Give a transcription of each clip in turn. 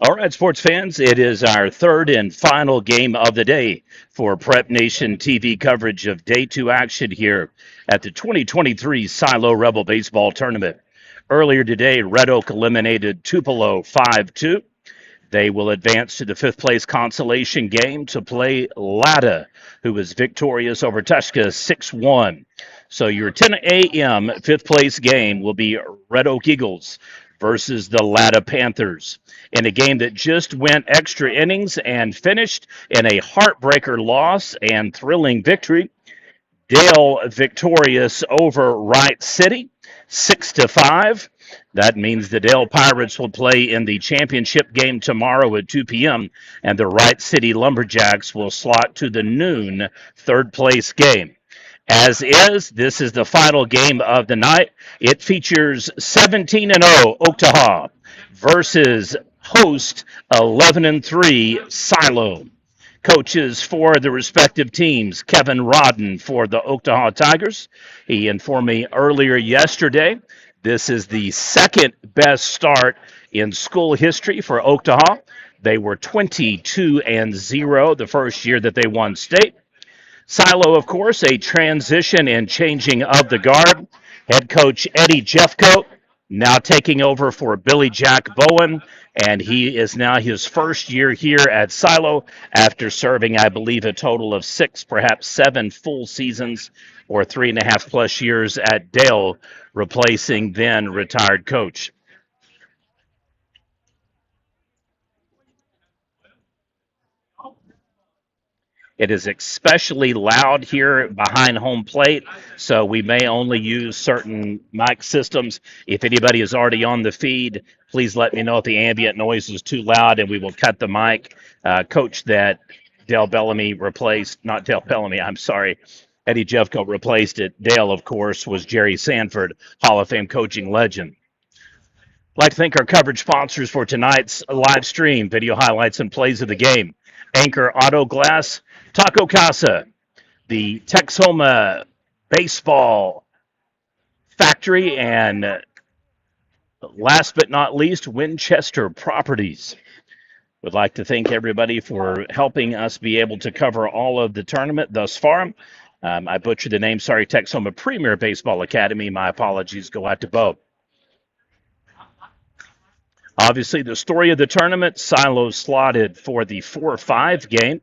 All right, sports fans, it is our third and final game of the day for Prep Nation TV coverage of Day 2 action here at the 2023 Silo Rebel Baseball Tournament. Earlier today, Red Oak eliminated Tupelo 5-2. They will advance to the fifth place consolation game to play Lada, who was victorious over Tushka 6-1. So your 10 a.m. fifth place game will be Red Oak Eagles versus the Lada Panthers in a game that just went extra innings and finished in a heartbreaker loss and thrilling victory. Dale victorious over Wright City, 6-5. That means the Dale Pirates will play in the championship game tomorrow at 2 p.m., and the Wright City Lumberjacks will slot to the noon third place game. As is, this is the final game of the night. It features 17-0 Oktaha versus host 11-3 Silo. Coaches for the respective teams: Kevin Rodden for the Oktaha Tigers. He informed me earlier yesterday this is the second best start in school history for Oktaha. They were 22-0 the first year that they won state. Silo, of course, a transition and changing of the guard. Head coach Eddie Jeffcoat now taking over for Billy Jack Bowen, and he is now his first year here at Silo after serving, I believe, a total of 6, perhaps 7 full seasons or 3.5 plus years at Dale, replacing then retired coach. It is especially loud here behind home plate, so we may only use certain mic systems. If anybody is already on the feed, please let me know if the ambient noise is too loud, and we will cut the mic. Coach that Dale Bellamy replaced, not Dale Bellamy, I'm sorry, Eddie Jeffco replaced it. Dale, of course, was Jerry Sanford, Hall of Fame coaching legend. I'd like to thank our coverage sponsors for tonight's live stream, video highlights and plays of the game. Anchor Auto Glass, Taco Casa, the Texoma Baseball Factory, and last but not least, Winchester Properties. Would like to thank everybody for helping us be able to cover all of the tournament thus far. I butchered the name. Sorry, Texoma Premier Baseball Academy. My apologies go out to Bo. Obviously, the story of the tournament, Silo slotted for the 4-5 game.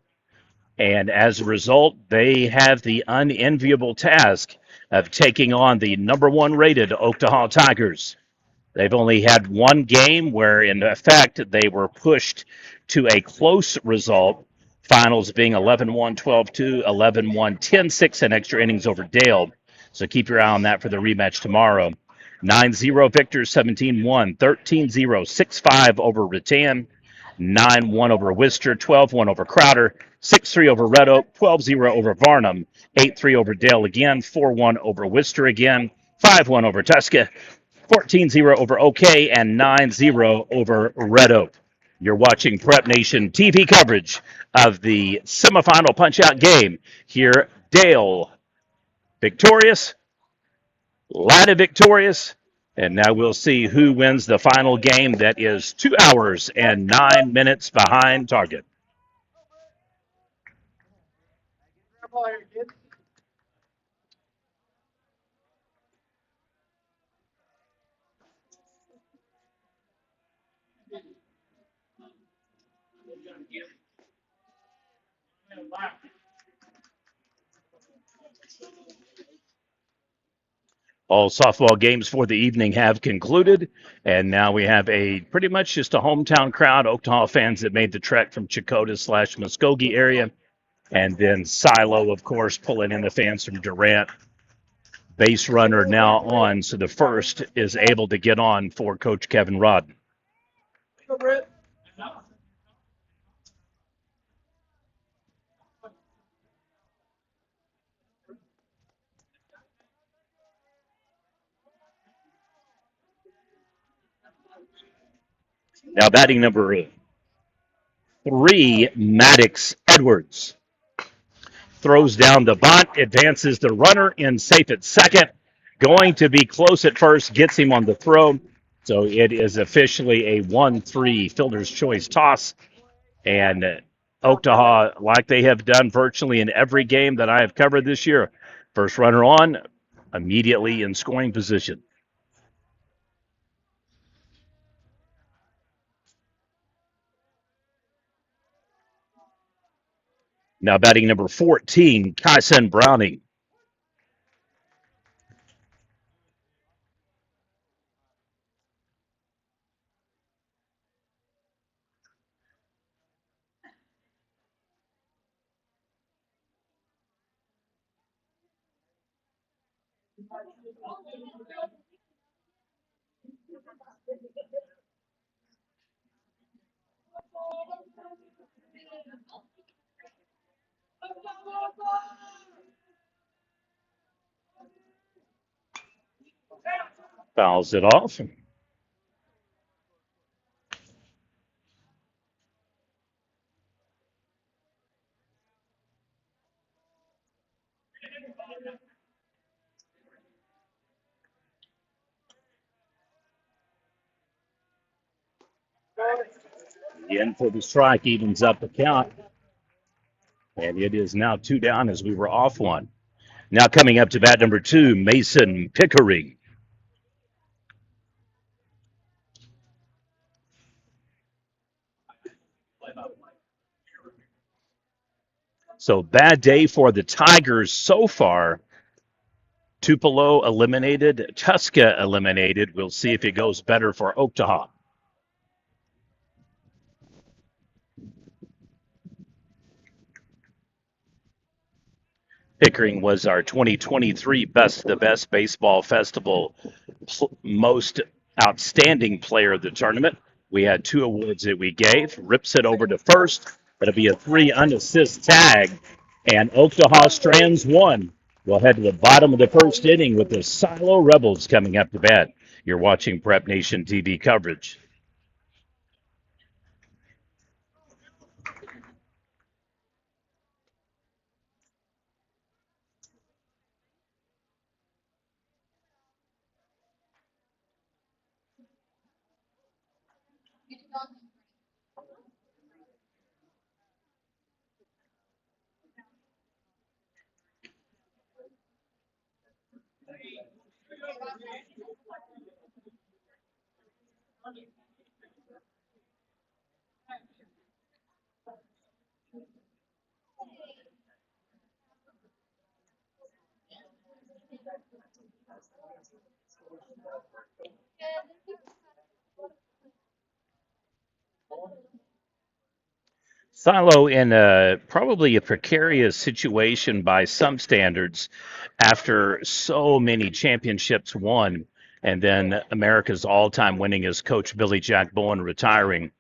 And as a result, they have the unenviable task of taking on the number 1 rated Oktaha Tigers. They've only had one game where, in effect, they were pushed to a close result, finals being 11-1, 12-2, 11-1, 10-6 in extra innings over Dale. So keep your eye on that for the rematch tomorrow. 9-0 victors, 17-1, 13-0, 6-5 over Rattan, 9-1 over Worcester, 12-1 over Crowder, 6-3 over Red Oak, 12-0 over Varnum, 8-3 over Dale again, 4-1 over Worcester again, 5-1 over Tuska, 14-0 over OK, and 9-0 over Red Oak. You're watching Prep Nation TV coverage of the semifinal punch-out game here. Dale victorious, Lada victorious, and now we'll see who wins the final game that is 2 hours and 9 minutes behind target. All softball games for the evening have concluded, and now we have a pretty much just a hometown crowd, Oktaha fans that made the trek from Chakota/Muskogee area, and then Silo, of course, pulling in the fans from Durant. Base runner now on, so the first is able to get on for Coach Kevin Rodden. Now batting number 3, Maddox Edwards. Throws down the bunt, advances the runner in safe at second. Going to be close at first, gets him on the throw. So it is officially a 1-3 fielder's choice toss. And Oktaha, like they have done virtually in every game that I have covered this year, first runner on, immediately in scoring position. Now batting number 14, Kyson Browning. Fouls it off. In for the strike evens up the count. And it is now 2 down as we were off one. Now coming up to bat number 2, Mason Pickering. So bad day for the Tigers so far. Tupelo eliminated, Tuska eliminated. We'll see if it goes better for Oktaha. Pickering was our 2023 Best of the Best Baseball Festival most outstanding player of the tournament. We had 2 awards that we gave. Rips it over to first. That'll be a 3 unassist tag. And Oktaha strands 1. We'll head to the bottom of the first inning with the Silo Rebels coming up to bat. You're watching Prep Nation TV coverage. Silo in probably a precarious situation by some standards after so many championships won, and then America's all-time winningest coach Billy Jack Bowen retiring.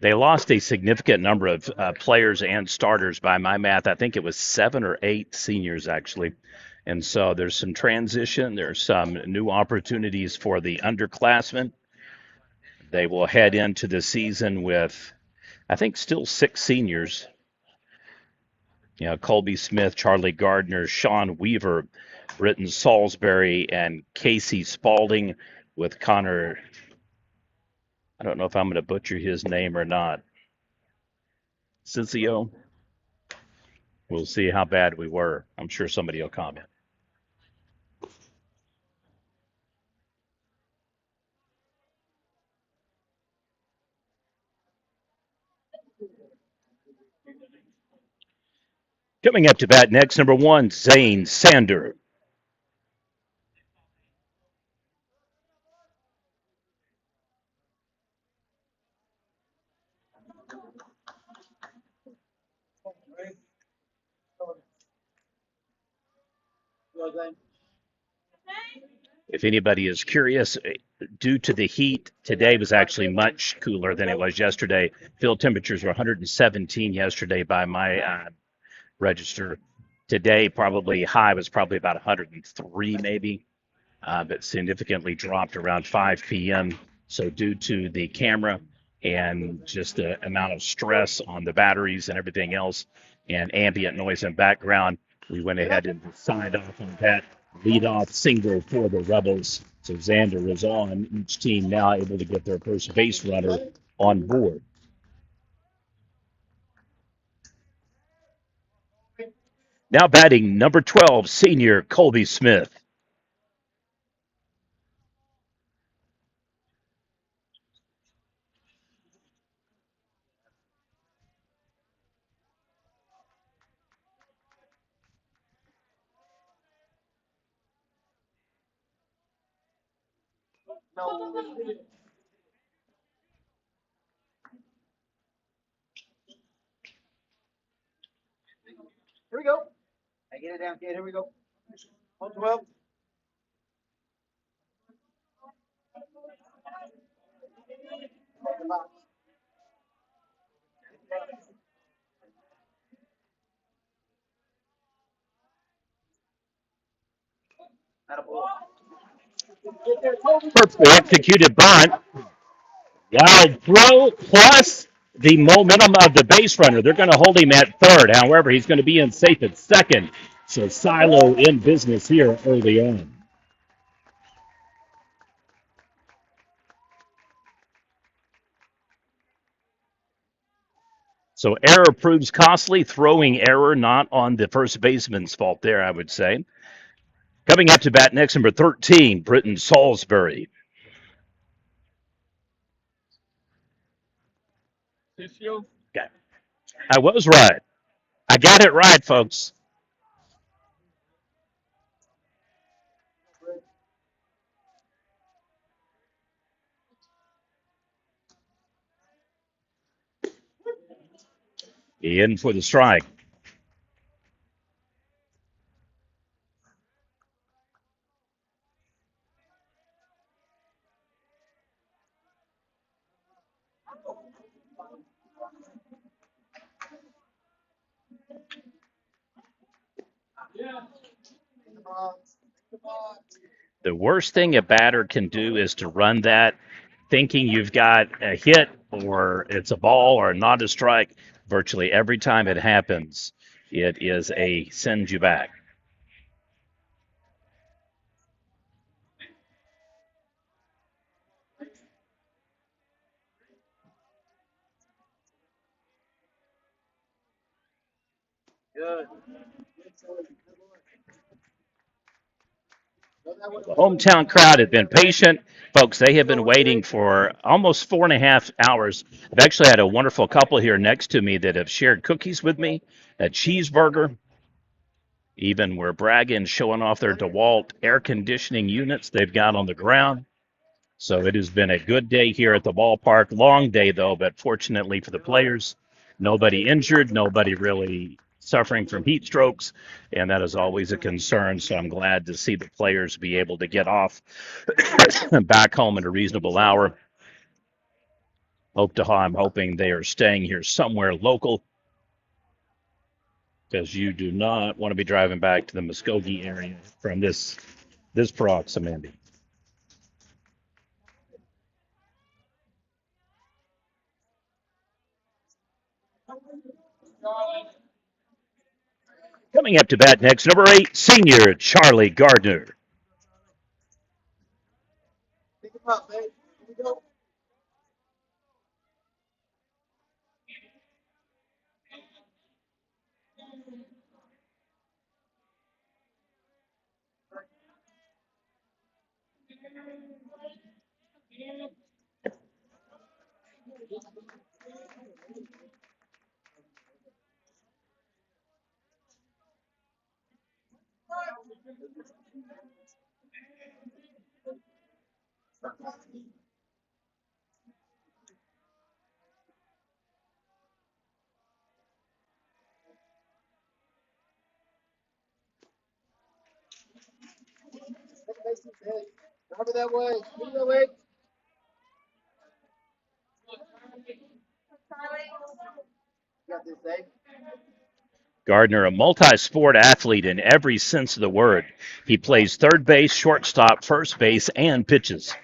They lost a significant number of players and starters by my math. I think it was 7 or 8 seniors actually. And so there's some transition. There's some new opportunities for the underclassmen. They will head into the season with, I think, still 6 seniors. You know, Colby Smith, Charlie Gardner, Sean Weaver, Britton Salisbury, and Casey Spalding with Connor. I don't know if I'm going to butcher his name or not. Cincio. We'll see how bad we were. I'm sure somebody will comment. Coming up to bat next, number 1, Zane Sander. If anybody is curious, due to the heat, today was actually much cooler than it was yesterday. Field temperatures were 117 yesterday by my register. Today, probably high was probably about 103 maybe, but significantly dropped around 5 p.m. So due to the camera and just the amount of stress on the batteries and everything else and ambient noise and background, we went ahead and signed off on that leadoff single for the Rebels. So Xander is on. Each team now able to get their first base runner on board. Now batting number 12, senior Colby Smith. Perfectly executed bunt. Wild throw plus the momentum of the base runner. They're going to hold him at third. However, he's going to be in safe at second. So Silo in business here early on. So error proves costly. Throwing error not on the first baseman's fault there, I would say. Coming up to bat next, number 13, Britton Salisbury. Okay. I was right. I got it right, folks. In for the strike. The worst thing a batter can do is to run that thinking you've got a hit or it's a ball or not a strike. Virtually every time it happens, it is a send you back. The hometown crowd had been patient. Folks, they have been waiting for almost 4.5 hours. I've actually had a wonderful couple here next to me that have shared cookies with me, a cheeseburger. Even we're bragging, showing off their DeWalt air conditioning units they've got on the ground. So it has been a good day here at the ballpark. Long day, though, but fortunately for the players, nobody injured, nobody really suffering from heat strokes, and that is always a concern. So I'm glad to see the players be able to get off back home at a reasonable hour. Oktaha, I'm hoping they are staying here somewhere local because you do not want to be driving back to the Muskogee area from this proximity. Coming up to bat next, number 8, senior Charlie Gardner. Gardner, a multi sport athlete in every sense of the word. He plays third base, shortstop, first base, and pitches.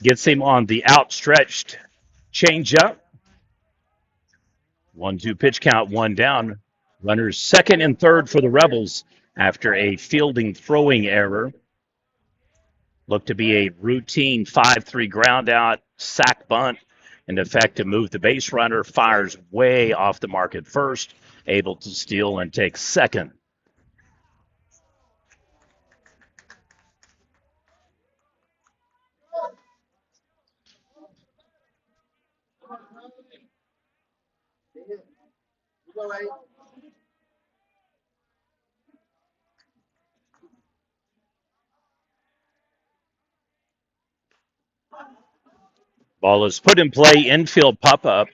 Gets him on the outstretched changeup. 1-2 pitch count, one down. Runners second and third for the Rebels after a fielding throwing error. Looked to be a routine 5-3 ground out, sack bunt, in effect to move the base runner, fires way off the mark at first, able to steal and take second. Ball is put in play, infield pop up.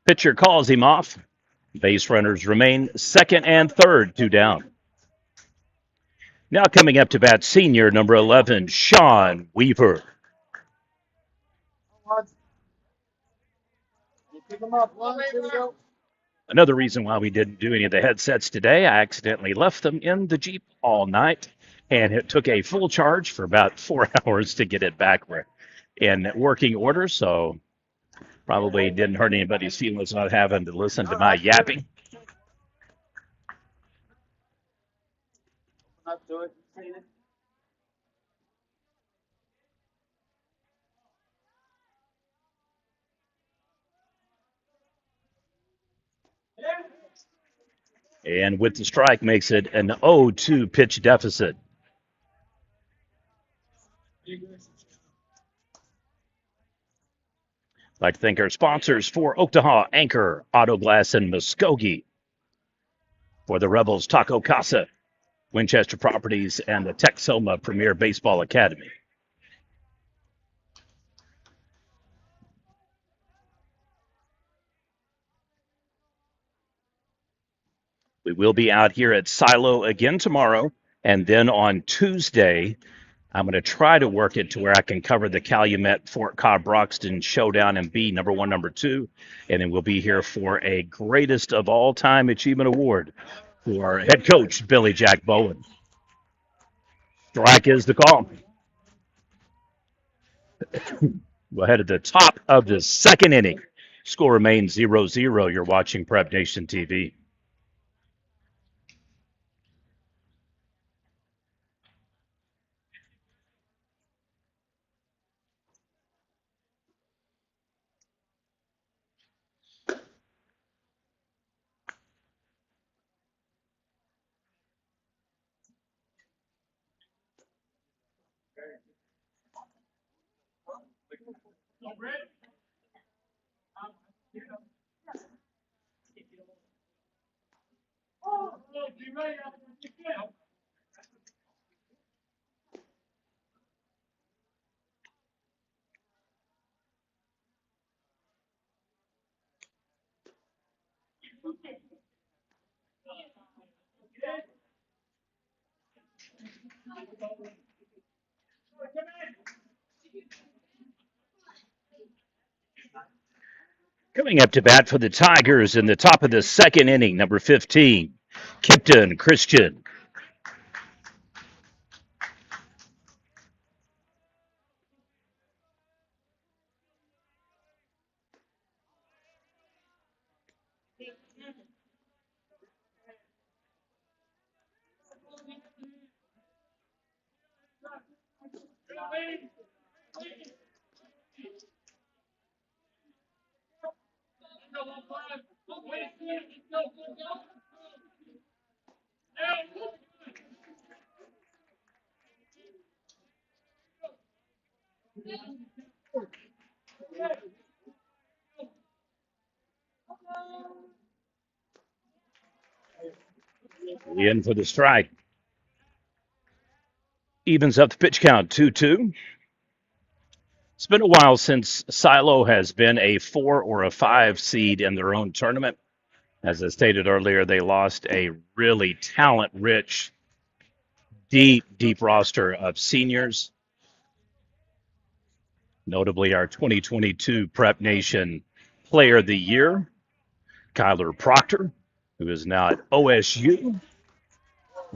Pitcher calls him off. Base runners remain second and third, two down. Now coming up to bat, senior number 11, Sean Weaver. Another reason why we didn't do any of the headsets today, I accidentally left them in the Jeep all night, and it took a full charge for about 4 hours to get it back in working order. So probably didn't hurt anybody's feelings not having to listen to my yapping. And with the strike, makes it an 0-2 pitch deficit. I'd like to thank our sponsors for Oktaha, Anchor, Auto Glass, and Muskogee. For the Rebels, Taco Casa, Winchester Properties, and the Texoma Premier Baseball Academy. We will be out here at Silo again tomorrow, and then on Tuesday, I'm going to try to work it to where I can cover the Calumet Fort Cobb Broxton Showdown and be number one, number two, and then we'll be here for a Greatest of All Time Achievement Award for head coach Billy Jack Bowen. Strike is the call. We'll head to the top of the second inning. Score remains 0-0. You're watching Prep Nation TV. Coming up to bat for the Tigers in the top of the second inning, number 15, Kipton Christian. In for the strike. Evens up the pitch count 2-2. It's been a while since Silo has been a 4 or a 5 seed in their own tournament. As I stated earlier, they lost a really talent-rich, deep roster of seniors. Notably, our 2022 Prep Nation Player of the Year, Kyler Proctor, who is now at OSU.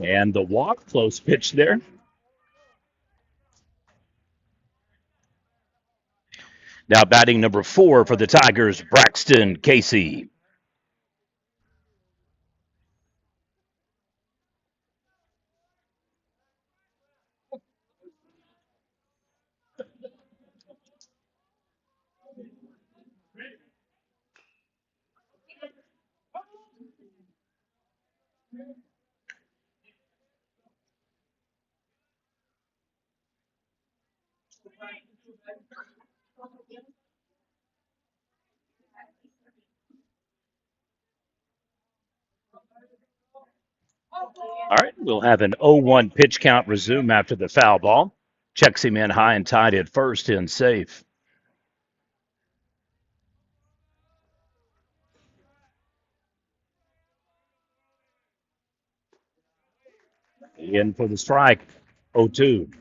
And the walk, close pitch there. Now batting number 4 for the Tigers, Braxton Casey. All right, we'll have an 0-1 pitch count resume after the foul ball. Checks him in high and tied at first and safe. In for the strike. 0-2.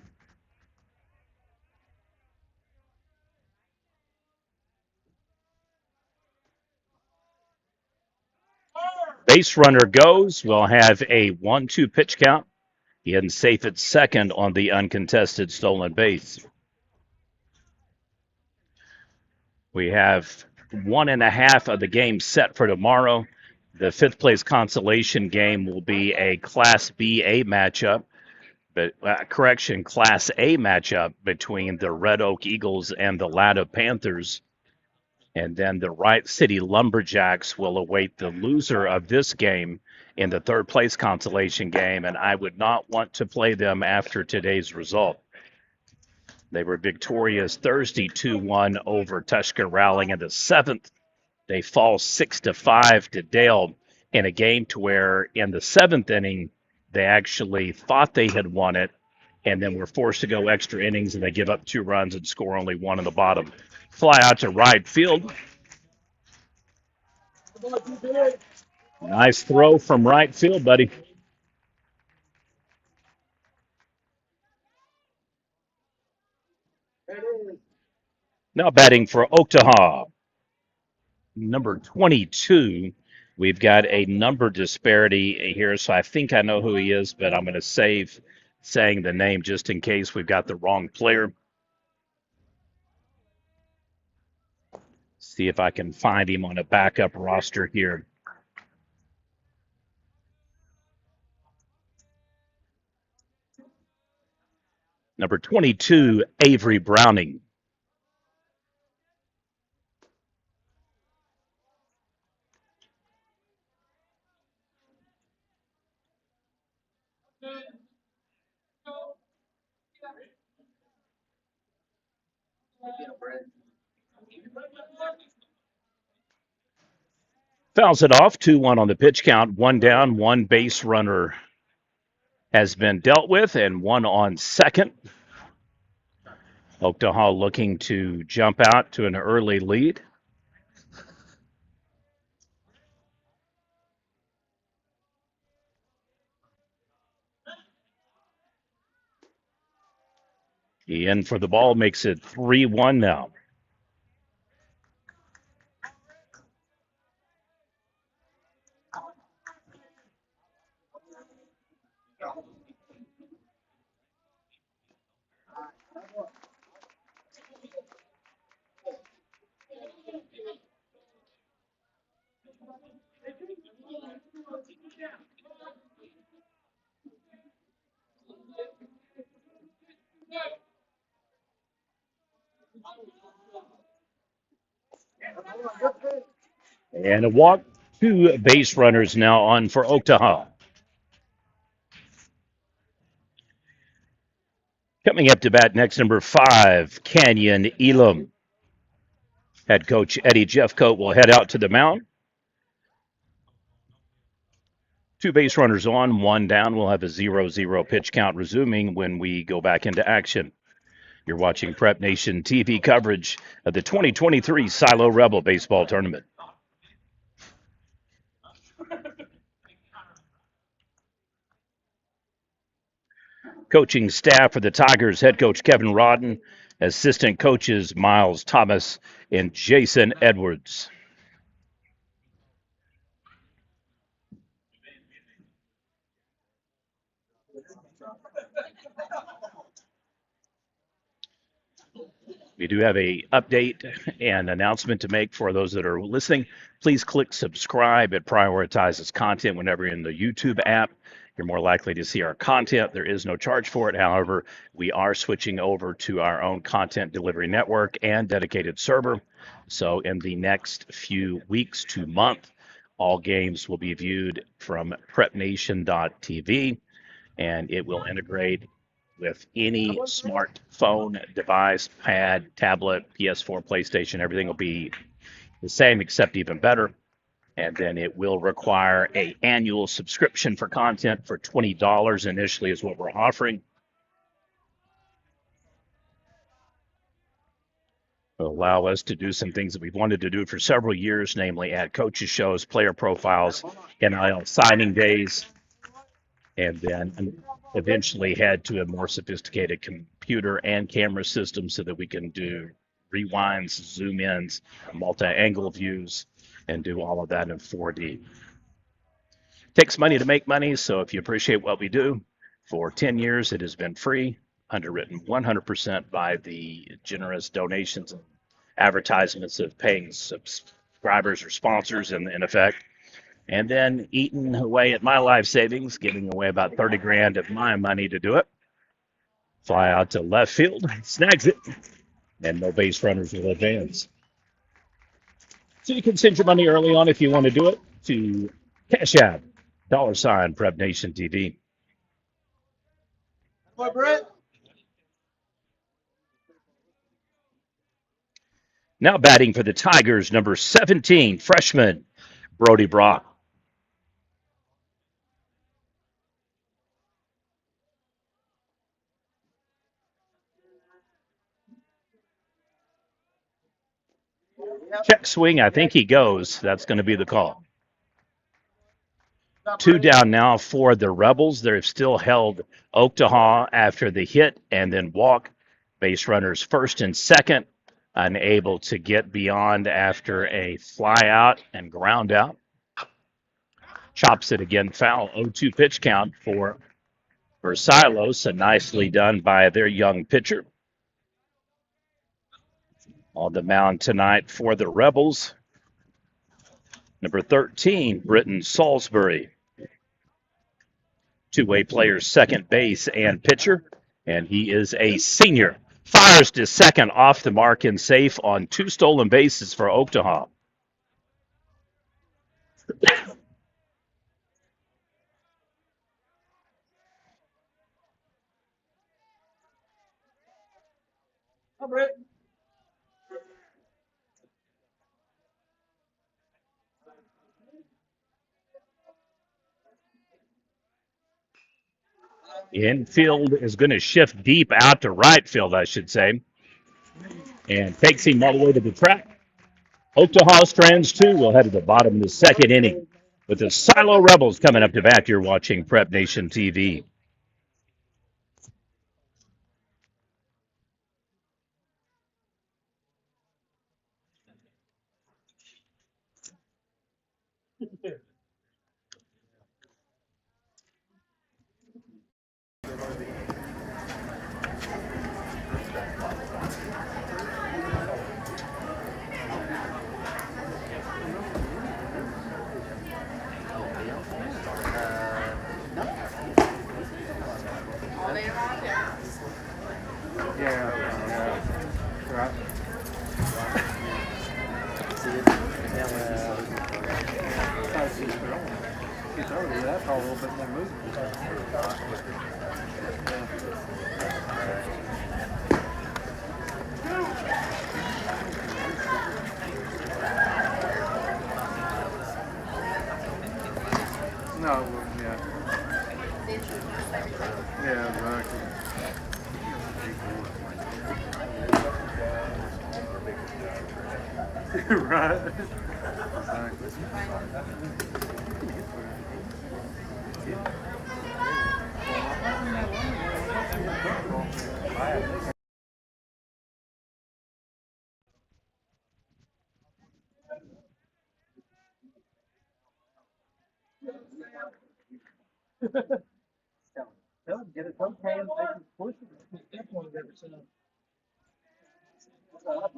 Base runner goes. We'll have a 1-2 pitch count. In safe at second on the uncontested stolen base. We have 1.5 of the game set for tomorrow. The fifth place consolation game will be a Class B-A matchup, but Class A matchup between the Red Oak Eagles and the Latta Panthers. And then the Wright City Lumberjacks will await the loser of this game in the third place consolation game, and I would not want to play them after today's result. They were victorious Thursday 2-1 over Tushka Rowling in the seventh. They fall 6-5 to Dale in a game to where in the seventh inning they actually thought they had won it and then were forced to go extra innings and they give up 2 runs and score only 1 in the bottom. Fly out to right field. Nice throw from right field, buddy. Now batting for Oktaha, number 22. We've got a number disparity here, so I think I know who he is, but I'm going to save saying the name just in case we've got the wrong player. See if I can find him on a backup roster here. Number 22, Avery Browning. Fouls it off, 2-1 on the pitch count. 1 down, 1 base runner has been dealt with, and 1 on second. Oktaha looking to jump out to an early lead. He in for the ball, makes it 3-1 now. And a walk. 2 base runners now on for Oktaha. Coming up to bat next, number 5, Canyon Elam. Head coach Eddie Jeffcoat will head out to the mound. 2 base runners on, 1 down. We'll have a 0-0 pitch count resuming when we go back into action. You're watching Prep Nation TV coverage of the 2023 Silo Rebel Baseball Tournament. Coaching staff for the Tigers, head coach Kevin Rodden, assistant coaches Miles Thomas and Jason Edwards. We do have a update and announcement to make for those that are listening. Please click subscribe. It prioritizes content whenever you're in the YouTube app. You're more likely to see our content. There is no charge for it. However, we are switching over to our own content delivery network and dedicated server. So in the next few weeks to month, all games will be viewed from prepnation.tv, and it will integrate with any smartphone device, pad, tablet, PS4, PlayStation. Everything will be the same, except even better. And then it will require a annual subscription for content for $20 initially is what we're offering. It'll allow us to do some things that we've wanted to do for several years, namely add coaches shows, player profiles, NIL signing days, and then eventually head to a more sophisticated computer and camera system so that we can do rewinds, zoom ins, multi-angle views, and do all of that in 4D. Takes money to make money, so if you appreciate what we do, for 10 years it has been free, underwritten 100% by the generous donations and advertisements of paying subscribers or sponsors in effect, and then eating away at my life savings, giving away about 30 grand of my money to do it. Fly out to left field, snags it, and no base runners will advance. So you can send your money early on if you want to do it to Cash App, $ Prep Nation TV. Now batting for the Tigers, number 17, freshman Brody Brock. Check swing, I think he goes. That's going to be the call. 2 down now for the Rebels. They've still held Oktaha after the hit and then walk. Base runners first and second, unable to get beyond after a fly out and ground out. Chops it again, foul. 0-2 pitch count for Silo. So nicely done by their young pitcher. On the mound tonight for the Rebels, number 13, Britton Salisbury. Two-way player, second base and pitcher, and he is a senior. Fires to second off the mark and safe on 2 stolen bases for Oktaha. Infield is going to shift deep out to right field, I should say, and takes him all the way to the track. Oktaha strands 2. We'll head to the bottom of the second inning with the Silo Rebels coming up to bat. You're watching Prep Nation TV.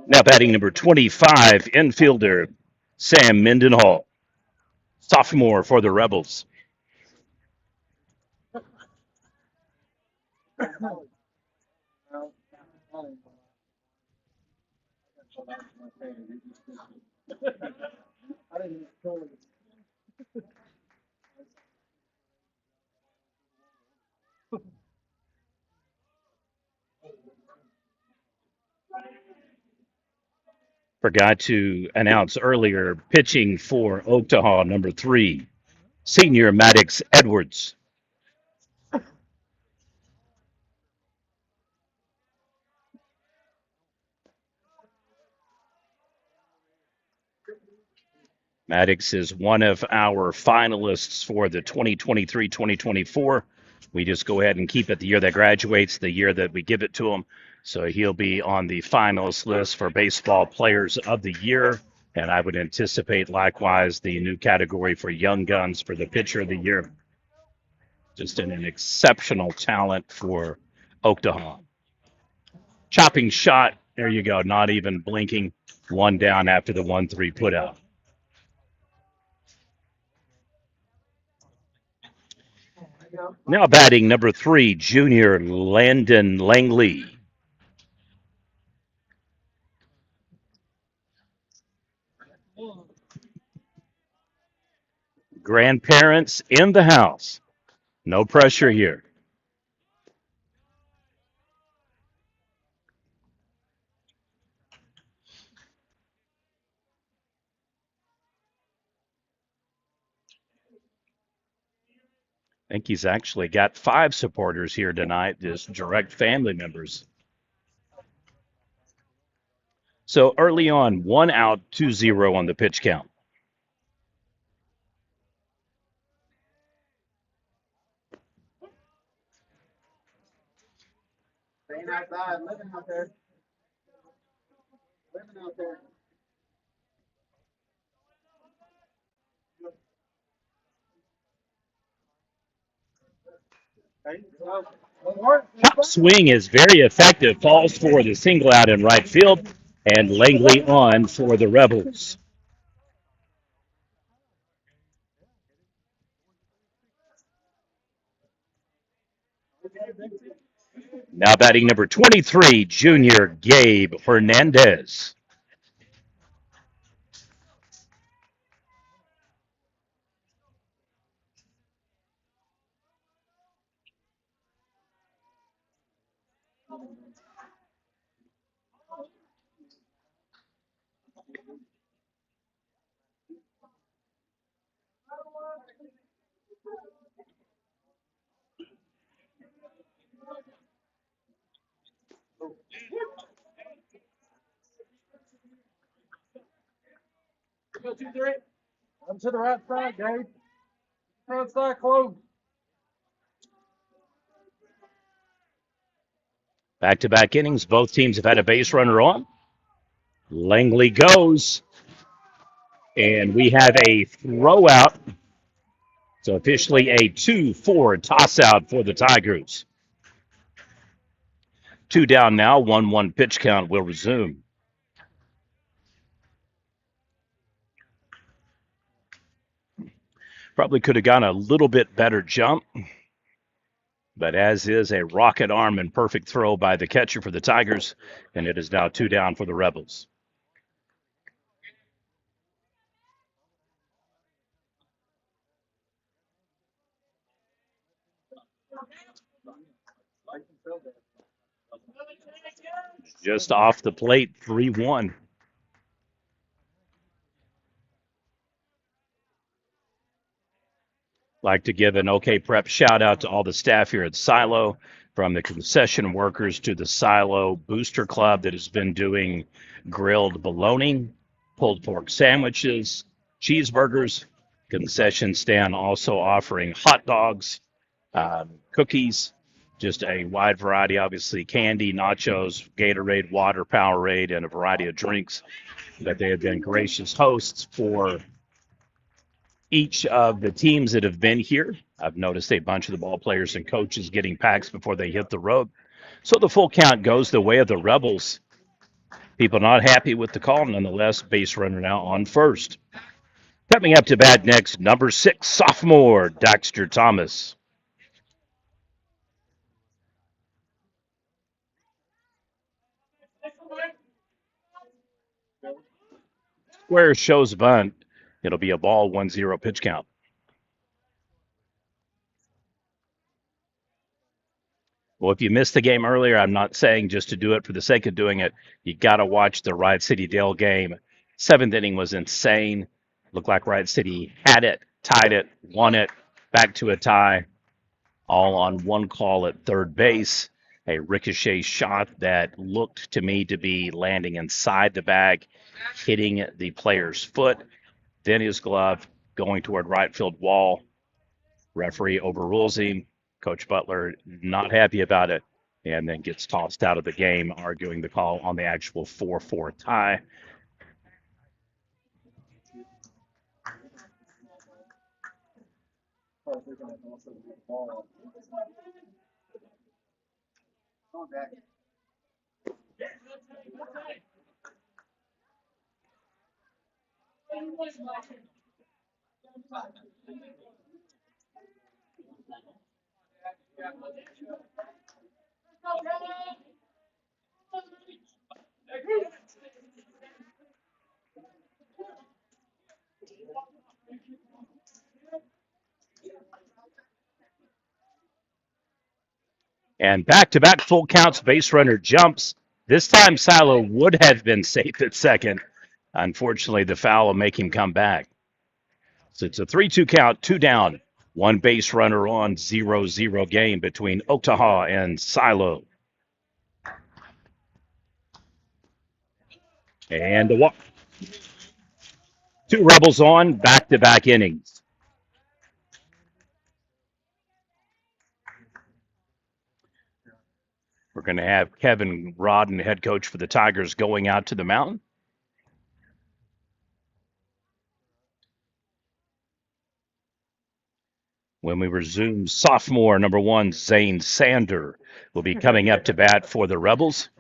Now batting number 25, infielder Sam Mendenhall, sophomore for the Rebels. Forgot to announce earlier, pitching for Oktaha, number 3, senior Maddox Edwards. Maddox is one of our finalists for the 2023-2024. We just go ahead and keep it the year that graduates, the year that we give it to him. So he'll be on the finalist list for Baseball Players of the Year. And I would anticipate likewise the new category for Young Guns for the Pitcher of the Year. Just an exceptional talent for Oktaha. Chopping shot. There you go. Not even blinking. One down after the 1-3 put out. Now batting number 3, junior Landon Langley. Grandparents in the house. No pressure here. I think he's actually got 5 supporters here tonight, just direct family members. So early on, 1 out, 2-0 on the pitch count. Staying outside, living out there. Living out there. Top swing is very effective. Falls for the single out in right field, and Langley on for the Rebels. Now batting number 23, junior Gabe Hernandez. Come to the right side, Gabe. Front side closed. Back-to-back innings. Both teams have had a base runner on. Langley goes, and we have a throw out. So officially a 2-4 toss out for the Tigers. 2 down now, 1-1 pitch count will resume. Probably could have gone a little bit better jump, but as is a rocket arm and perfect throw by the catcher for the Tigers, and it is now 2 down for the Rebels. Just off the plate, 3-1. Like to give an OK Prep shout out to all the staff here at Silo, from the concession workers to the Silo Booster Club that has been doing grilled bologna, pulled pork sandwiches, cheeseburgers. Concession stand also offering hot dogs, cookies, just a wide variety, obviously candy, nachos, Gatorade, water, Powerade, and a variety of drinks that they have been gracious hosts for each of the teams that have been here. I've noticed a bunch of the ball players and coaches getting packs before they hit the road. So the full count goes the way of the Rebels. People not happy with the call, nonetheless. Base runner now on first. Coming up to bat next, number 6, sophomore Dexter Thomas. Square shows bunt. It'll be a ball, 1-0 pitch count. Well, if you missed the game earlier, I'm not saying just to do it for the sake of doing it. You got to watch the Riot City Dale game. Seventh inning was insane. Looked like Riot City had it, tied it, won it, back to a tie, all on one call at third base. A ricochet shot that looked to me to be landing inside the bag, hitting the player's foot, then his glove going toward right field wall. Referee overrules him. Coach Butler not happy about it, and then gets tossed out of the game, arguing the call on the actual 4-4 tie. And back-to-back full counts, base runner jumps. This time Silo would have been safe at second. Unfortunately, the foul will make him come back. So it's a 3-2 count, two down, one base runner on, 0-0 game between Oktaha and Silo. And the walk. Two Rebels on, back-to-back innings. We're going to have Kevin Rodden, head coach for the Tigers, going out to the mound. When we resume, sophomore number one, Zane Sander, will be coming up to bat for the Rebels.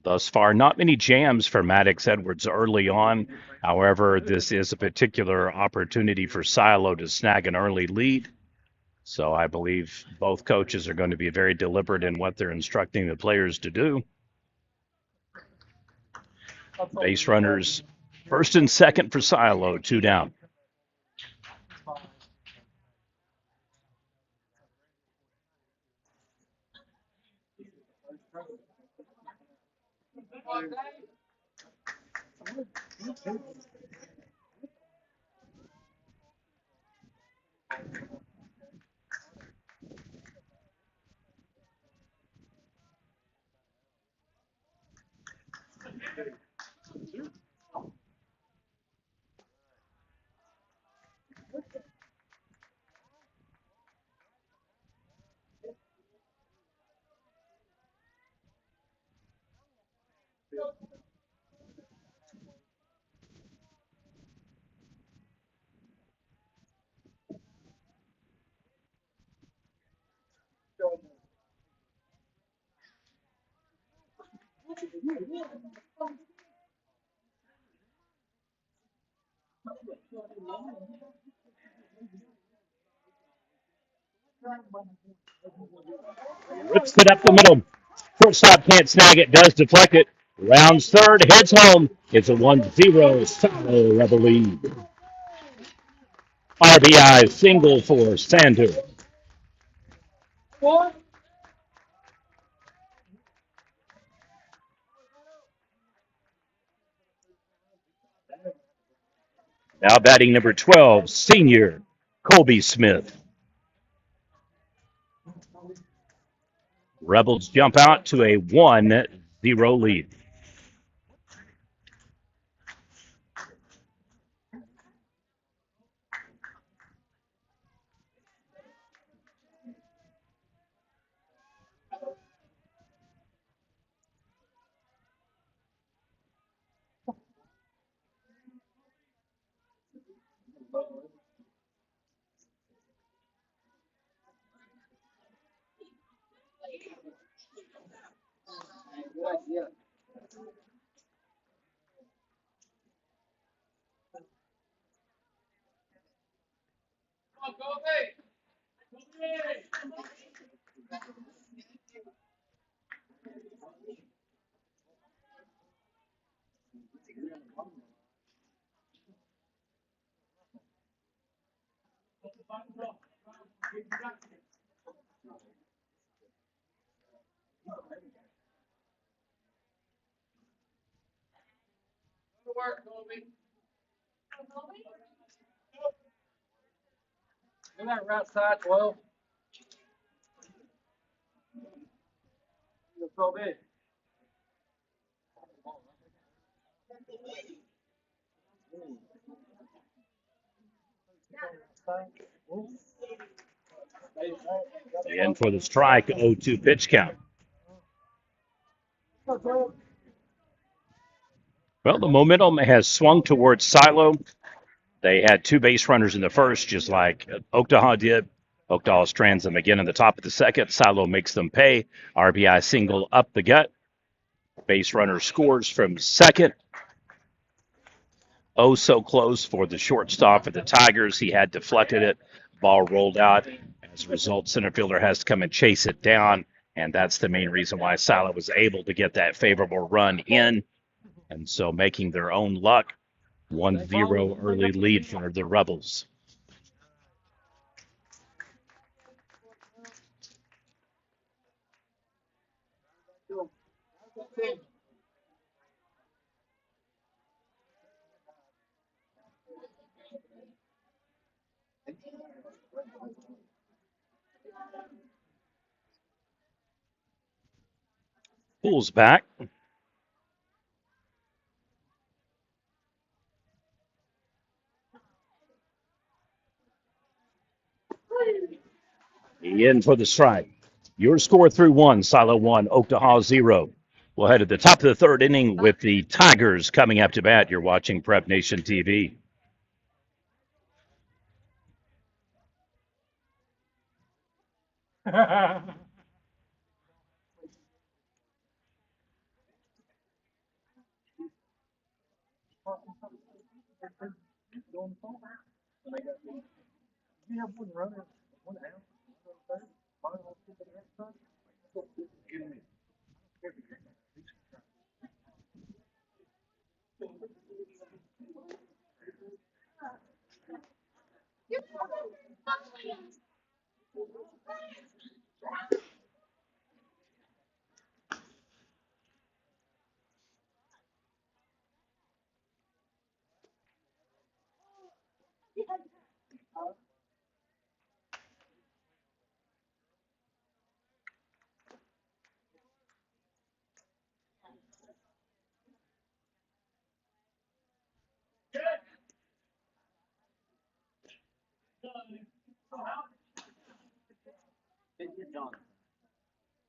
Thus far, not many jams for Maddox Edwards early on. However, this is a particular opportunity for Silo to snag an early lead. So I believe both coaches are going to be very deliberate in what they're instructing the players to do. Base runners first and second for Silo, two down. Rips it up the middle. Shortstop can't snag it, does deflect it. Rounds third, heads home. It's a 1-0 Silo Rebel lead. RBI single for Sander. Now batting number 12, senior Colby Smith. Rebels jump out to a 1-0 lead. Get that right side, 12. You're so big. In for the strike, 0-2 pitch count. Well, the momentum has swung towards Silo. They had two base runners in the first, just like Oktaha did. Oktaha strands them again in the top of the second. Silo makes them pay. RBI single up the gut. Base runner scores from second. Oh, so close for the shortstop for the Tigers. He had deflected it. Ball rolled out. As a result, center fielder has to come and chase it down. And that's the main reason why Silo was able to get that favorable run in. And so making their own luck. 1-0 early lead for the Rebels. Pulls back. In for the strike. Your score through one, Silo 1, Oktaha 0. We'll head to the top of the third inning with the Tigers coming up to bat. You're watching Prep Nation TV.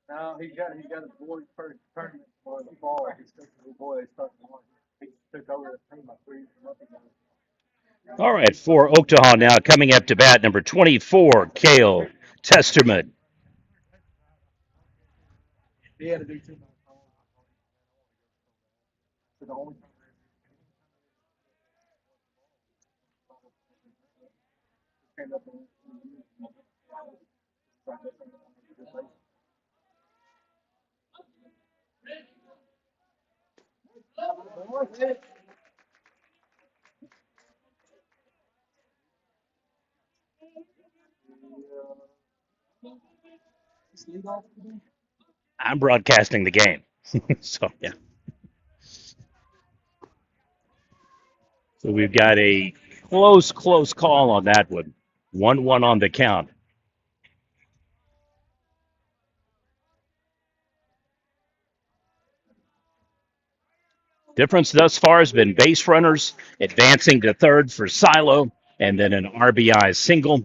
No, he got his boys first tournament for the fall. He's took the boy. They started one. He took over the team by 3-0. All right, for Oktaha now coming up to bat, number 24, Kale Testerman. He had to do too much. So the only came up and I'm broadcasting the game. So, yeah. So we've got a close call on that one. 1-1 on the count. Difference thus far has been base runners advancing to third for Silo and then an RBI single.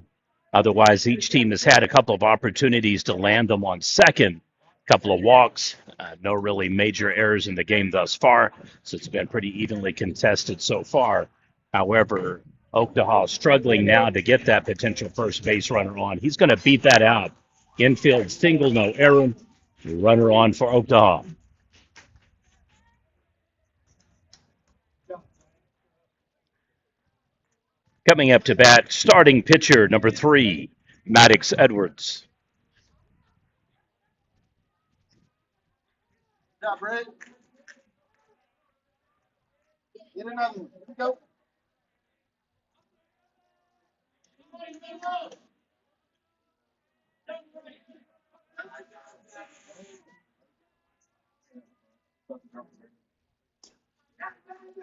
Otherwise, each team has had a couple of opportunities to land them on second, a couple of walks, no really major errors in the game thus far. So it's been pretty evenly contested so far. However, Oktaha struggling now to get that potential first base runner on. He's going to beat that out. Infield single, no error. Runner on for Oktaha. Coming up to bat, starting pitcher number 3, Maddox Edwards. Stop, Brett. Get another one. Here we go.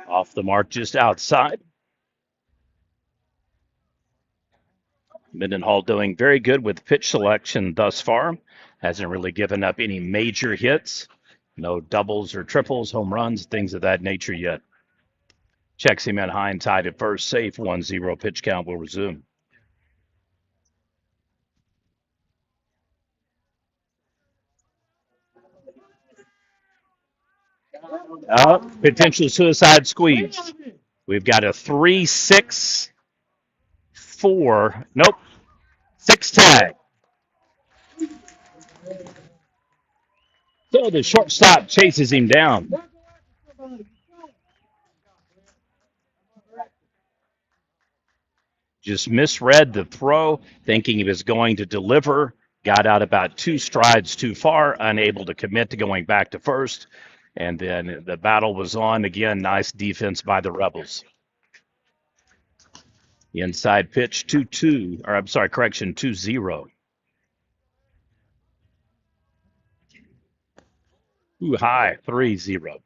Off the mark, just outside. Mendenhall doing very good with pitch selection thus far. Hasn't really given up any major hits. No doubles or triples, home runs, things of that nature yet. Checks him in high and tied at first. Safe 1-0. Pitch count will resume. Potential suicide squeeze. We've got a 3-6-4. Nope. 6 tag. So the shortstop chases him down. Just misread the throw, thinking he was going to deliver. Got out about 2 strides too far, unable to commit to going back to first. And then the battle was on again. Nice defense by the Rebels. The inside pitch 2-2, or I'm sorry, correction, 2-0. Ooh, high, 3-0.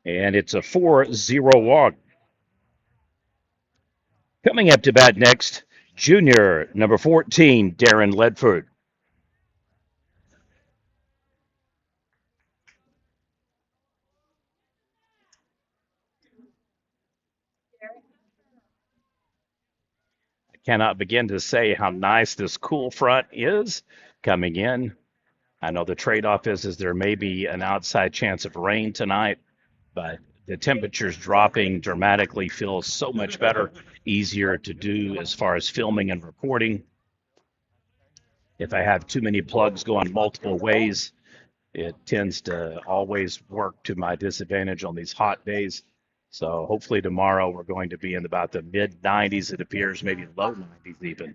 And it's a 4-0 walk. Coming up to bat next, junior, number 14, Darren Ledford. I cannot begin to say how nice this cool front is coming in. I know the trade-off is there may be an outside chance of rain tonight, but the temperatures dropping dramatically feels so much better, easier to do as far as filming and recording. If I have too many plugs going multiple ways, it tends to always work to my disadvantage on these hot days. So hopefully tomorrow we're going to be in about the mid 90s, it appears, maybe low 90s even.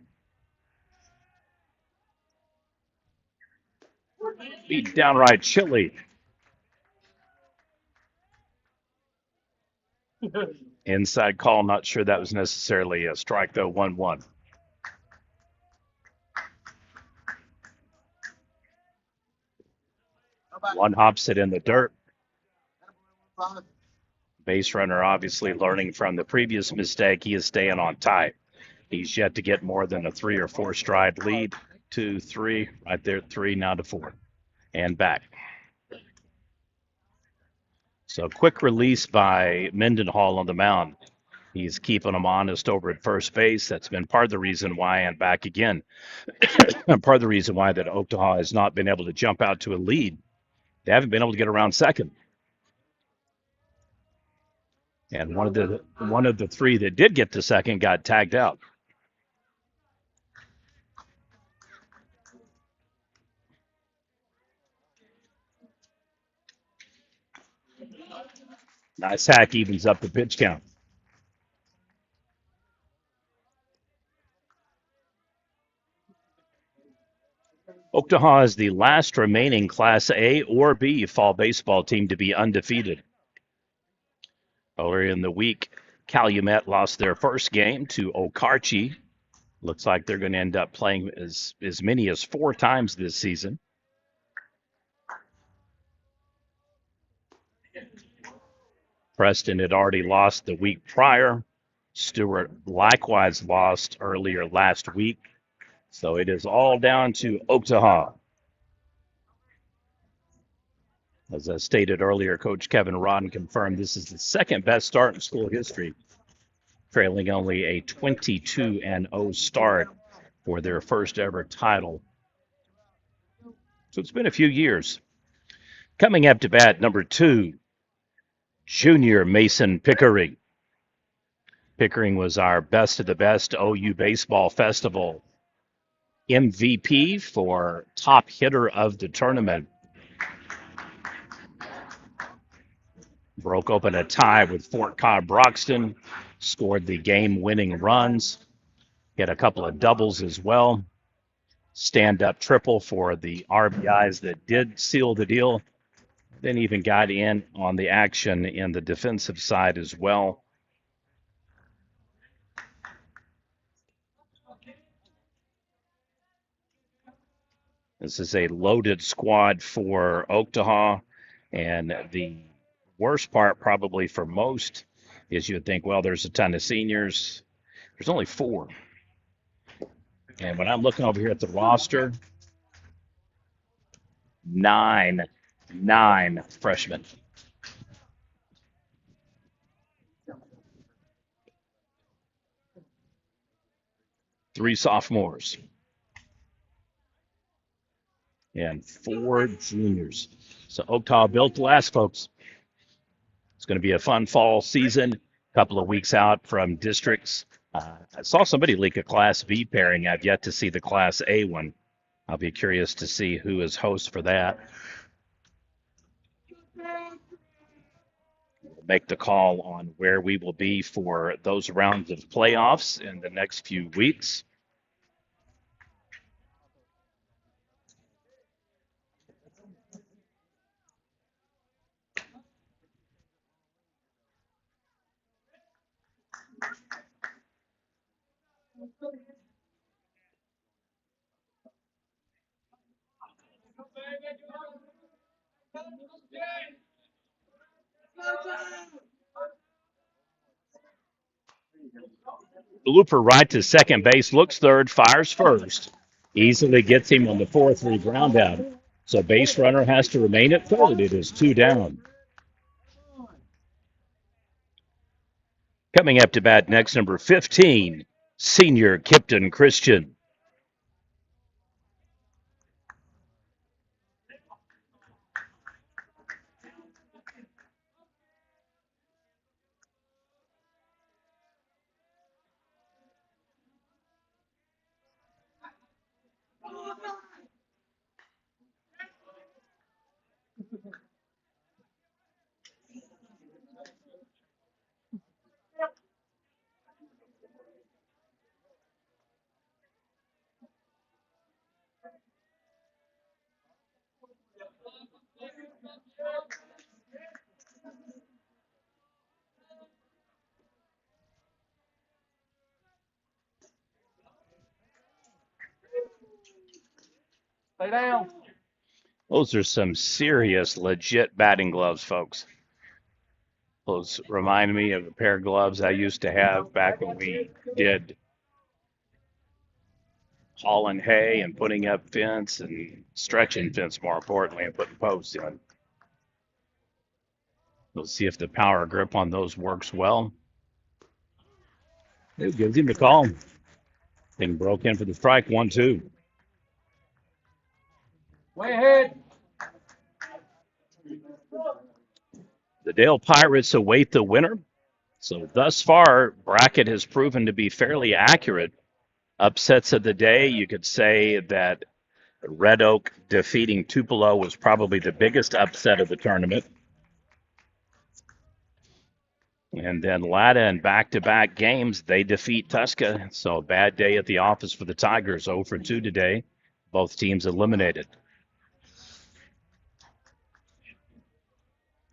Be downright chilly. Inside call, not sure that was necessarily a strike though, 1-1. One hops it in the dirt. Base runner obviously learning from the previous mistake. He is staying on tight. He's yet to get more than a 3 or 4 stride lead. 2, 3, right there, 3, now to 4. And back. So quick release by Mendenhall on the mound. He's keeping them honest over at first base. That's been part of the reason why, and back again, part of the reason why that Oktaha has not been able to jump out to a lead. They haven't been able to get around second. And one of the 3 that did get to second got tagged out. Nice hack, evens up the pitch count. Oktaha is the last remaining Class A or B fall baseball team to be undefeated. Earlier in the week, Calumet lost their first game to Okarche. Looks like they're going to end up playing as many as 4 times this season. Preston had already lost the week prior. Stewart likewise lost earlier last week. So it is all down to Oktaha. As I stated earlier, Coach Kevin Rodden confirmed this is the second best start in school history, trailing only a 22-0 start for their first ever title. So it's been a few years. Coming up to bat, number 2, junior Mason Pickering. Pickering was our best of the best OU Baseball Festival MVP for top hitter of the tournament. Broke open a tie with Fort Cobb Broxton, scored the game-winning runs, hit a couple of doubles as well. Stand-up triple for the RBIs that did seal the deal. Then even got in on the action in the defensive side as well. This is a loaded squad for Oktaha, and the worst part probably for most is you'd think, well, there's a ton of seniors. There's only four. And when I'm looking over here at the roster, nine, nine freshmen, three sophomores, and four juniors. So Oktaha built to last, folks. It's going to be a fun fall season. A couple of weeks out from districts. I saw somebody leak a Class B pairing. I've yet to see the Class A one. I'll be curious to see who is host for that. We'll make the call on where we will be for those rounds of playoffs in the next few weeks. Blooper right to second base, looks third, fires first. Easily gets him on the 4-3 ground out. So base runner has to remain at third. It is two down. Coming up to bat next, number 15, senior Kipton Christian. Stay down. Those are some serious, legit batting gloves, folks. Those remind me of a pair of gloves I used to have back when we did hauling hay and putting up fence and stretching fence, more importantly, and putting posts in. We'll see if the power grip on those works well. It gives him the call. Thing broke in for the strike, 1-2. Way ahead. The Dale Pirates await the winner. So thus far, bracket has proven to be fairly accurate. Upsets of the day, you could say that Red Oak defeating Tupelo was probably the biggest upset of the tournament. And then Latta in back-to-back games, they defeat Tusca. So a bad day at the office for the Tigers, 0 for 2 today. Both teams eliminated.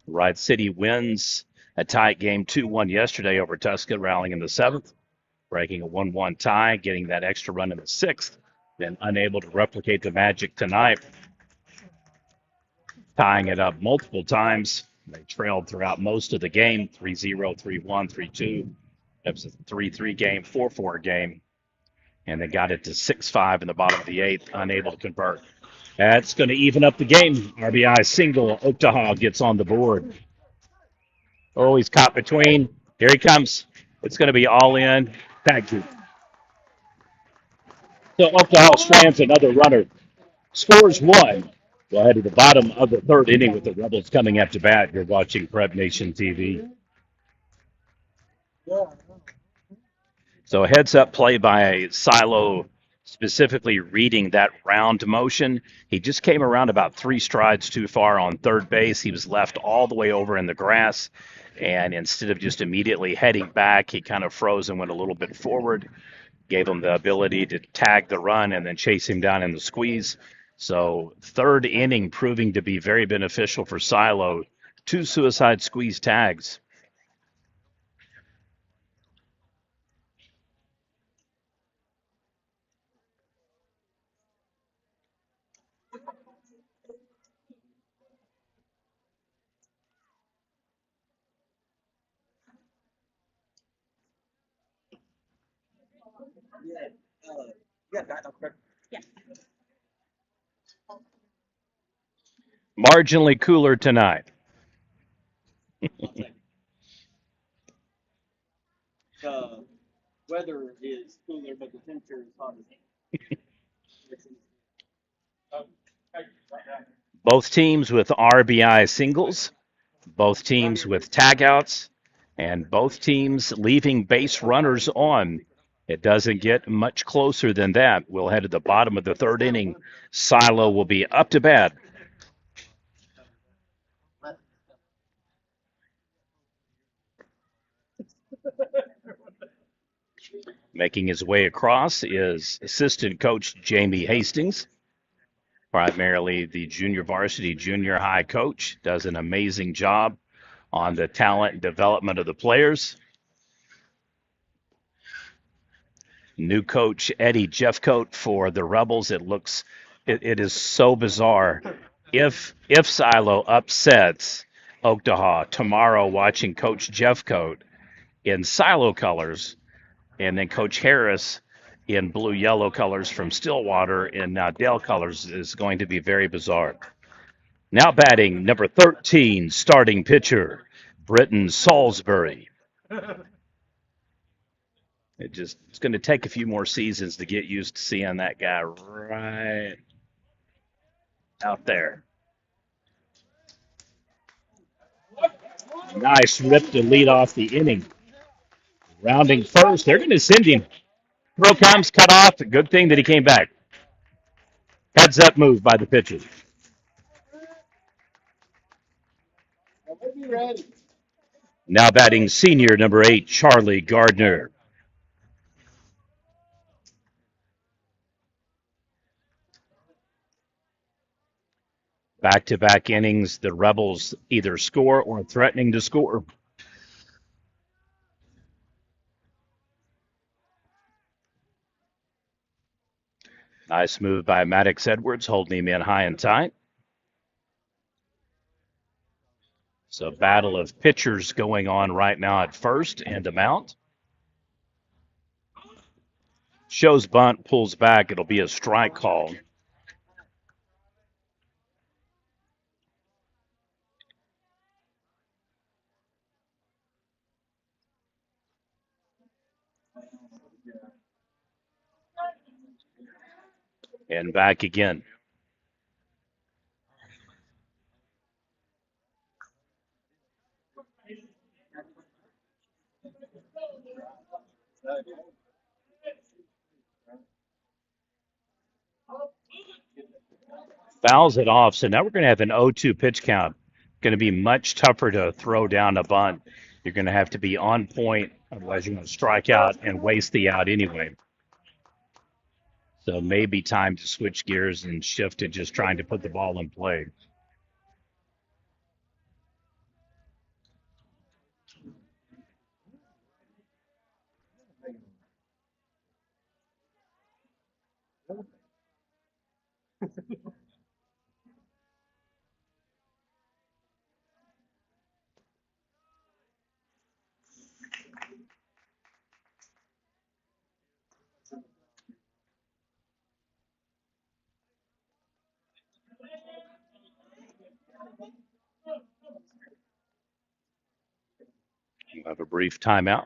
Wright City wins a tight game 2-1 yesterday over Tusca, rallying in the seventh, breaking a 1-1 tie, getting that extra run in the sixth, then unable to replicate the magic tonight, tying it up multiple times. They trailed throughout most of the game, 3-0, 3-1, 3-2. It was a 3-3 game, 4-4 game, and they got it to 6-5 in the bottom of the eighth, unable to convert. That's going to even up the game. RBI single. Oktaha gets on the board. Oh, he's caught between. Here he comes. It's going to be all in. Tag two. So Oktaha strands another runner. Scores one. Go ahead to the bottom of the third inning with the Rebels coming after bat. You're watching Prep Nation TV. So a heads up play by Silo, specifically reading that round motion. He just came around about 3 strides too far on third base. He was left all the way over in the grass. And instead of just immediately heading back, he kind of froze and went a little bit forward. Gave him the ability to tag the run and then chase him down in the squeeze. So third inning proving to be very beneficial for Silo. 2 suicide squeeze tags. Marginally cooler tonight. Both teams with RBI singles, both teams with tagouts, and both teams leaving base runners on. It doesn't get much closer than that. We'll head to the bottom of the third inning. Silo will be up to bat. Making his way across is assistant coach Jamie Hastings, primarily the junior varsity, junior high coach. Does an amazing job on the talent and development of the players. New coach Eddie Jeffcoat for the Rebels. It is so bizarre. If Silo upsets Oktaha tomorrow, watching Coach Jeffcoat in Silo colors, and then Coach Harris in blue yellow colors from Stillwater and now Dale colors is going to be very bizarre. Now batting number 13, starting pitcher Britton Salisbury. It's going to take a few more seasons to get used to seeing that guy right out there. Nice rip to lead off the inning. Rounding first, they're going to send him. Throw comes cut off. Good thing that he came back. Heads up move by the pitcher. Now batting senior number 8, Charlie Gardner. Back-to-back innings, the Rebels either score or threatening to score. Nice move by Maddox Edwards, holding him in high and tight. So battle of pitchers going on right now at first and the mount. Shows bunt, pulls back. It'll be a strike call. And back again. Fouls it off. So now we're going to have an 0-2 pitch count. Going to be much tougher to throw down a bunt. You're going to have to be on point, otherwise you're going to strike out and waste the out anyway. So maybe time to switch gears and shift to just trying to put the ball in play. We'll have a brief timeout.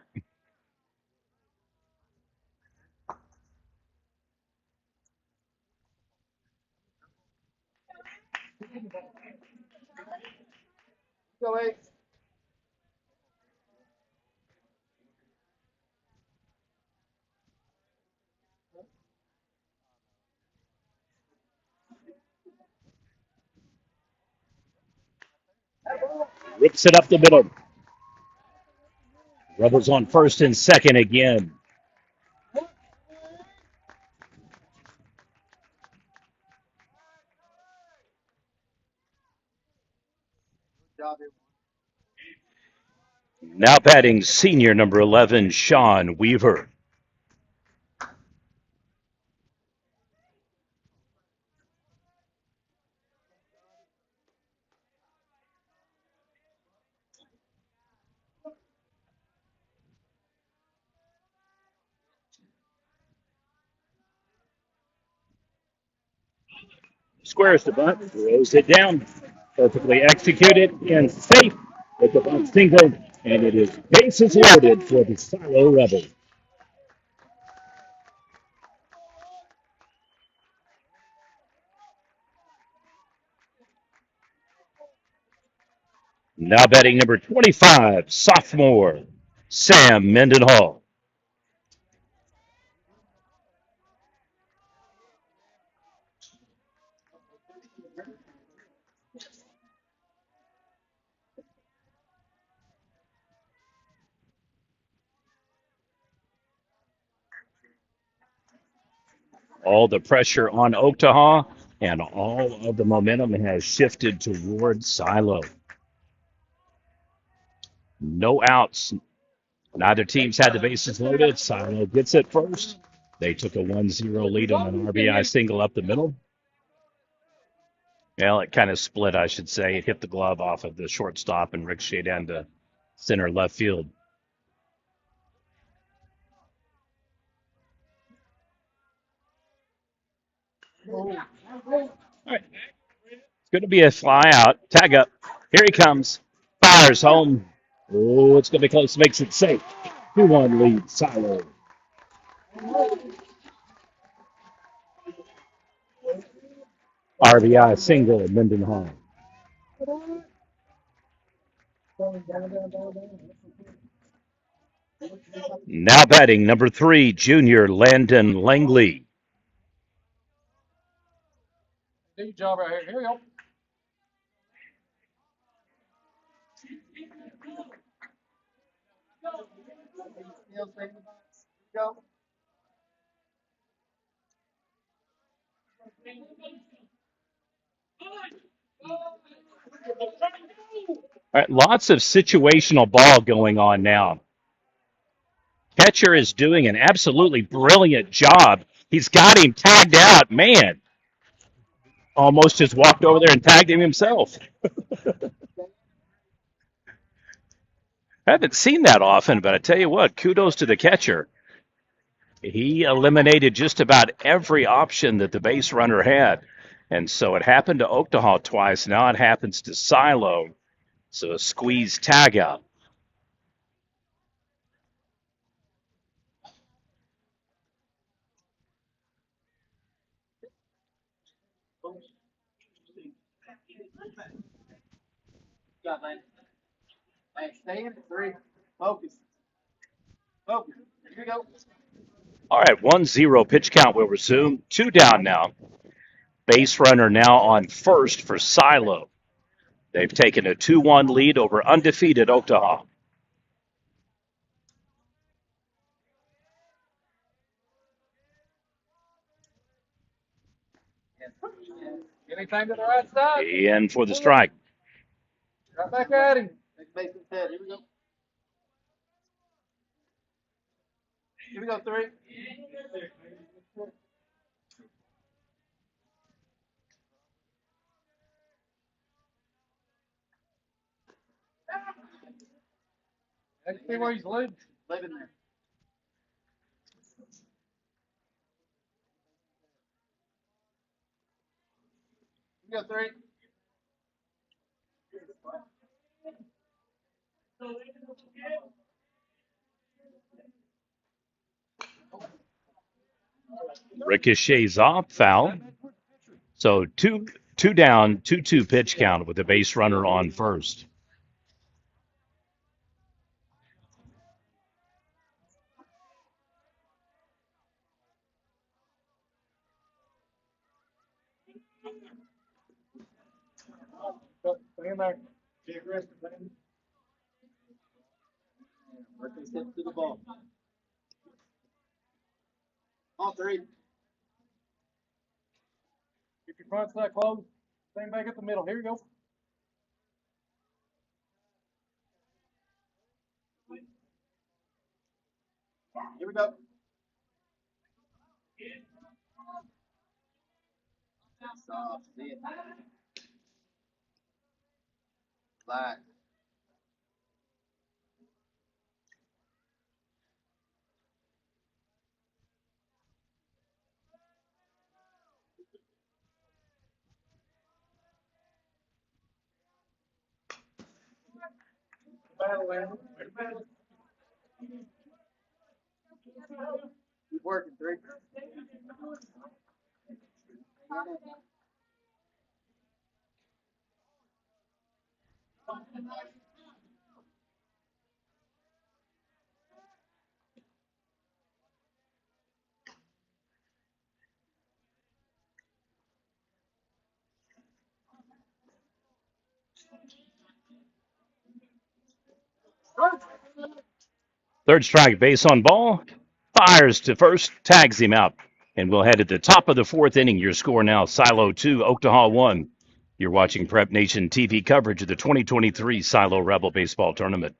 Rips it up the middle. Rebels on first and second again. Now batting senior number 11, Sean Weaver. Squares the bunt, throws it down, perfectly executed and safe with the bunt single, and it is bases loaded for the Silo Rebels. Now batting number 25, sophomore Sam Mendenhall. All the pressure on Oktaha, and all of the momentum has shifted toward Silo. No outs. Neither team's had the bases loaded. Silo gets it first. They took a 1-0 lead on an RBI single up the middle. Well, it kind of split, I should say. It hit the glove off of the shortstop and ricocheted down to center left field. All right. It's going to be a fly out. Tag up. Here he comes. Fires home. Oh, it's going to be close. Makes it safe. 2-1 lead, Silo. RBI single, Mendenhall. Now batting number 3, junior Landon Langley. Good job right here. Here we go. Go. All right, lots of situational ball going on now. Catcher is doing an absolutely brilliant job. He's got him tagged out. Man, almost just walked over there and tagged him himself. I haven't seen that often, but I tell you what, kudos to the catcher. He eliminated just about every option that the base runner had. And so it happened to Oktaha twice. Now it happens to Silo. So a squeeze tag out. Got man. Hey, stay in 3. Focus. Focus. Here we go. All right, 1-0 pitch count will resume. 2 down now. Base runner now on first for Silo. They've taken a 2-1 lead over undefeated Oktaha. Anything to the right side. In for the strike. Right back at him. Next baseman's head. Here we go. Here we go, 3. Let's see where he's living. Living there. Here we go, 3. Ricochets off, foul. So two down, 2-2 pitch count with the base runner on first. Stay in there. Be aggressive, man. Work these hips to the ball. All 3. Keep your front side closed. Same back at the middle. Here we go. Here we go. Soft. See it. Light. He's working three. Third strike, base on ball. Fires to first, tags him out. And we'll head to the top of the fourth inning. Your score now, Silo 2, Oktaha 1. You're watching Prep Nation TV coverage of the 2023 Silo Rebel Baseball Tournament.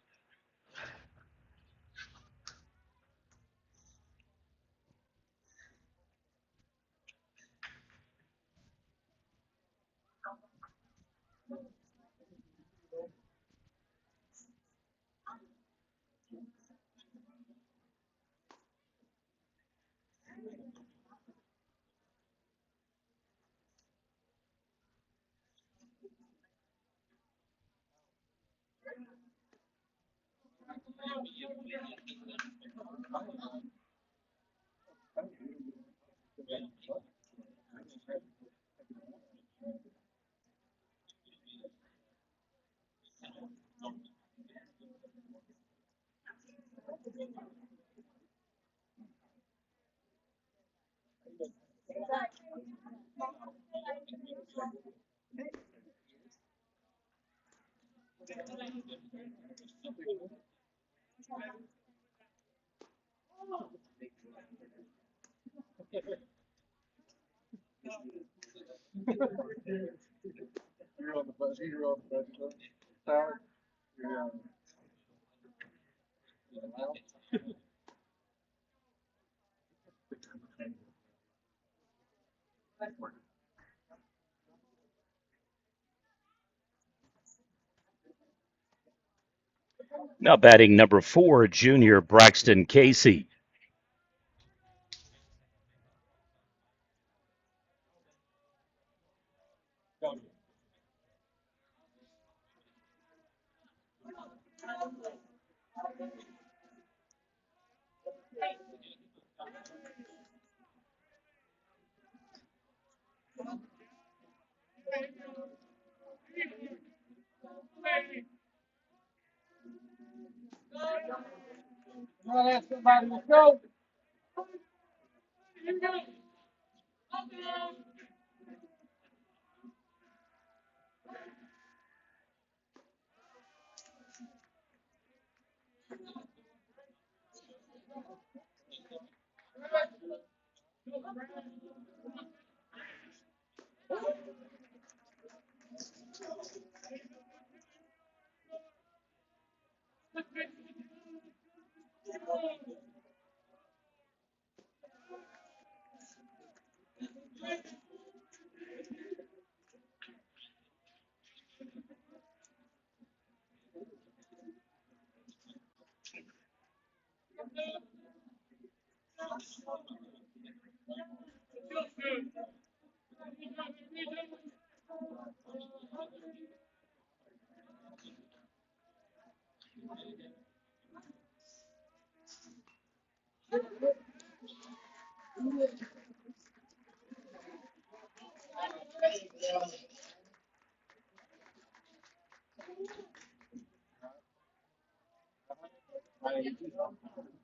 You're on the bus. You're on the bus. Tower. You're Now batting number 4, junior Braxton Casey. somebody to go.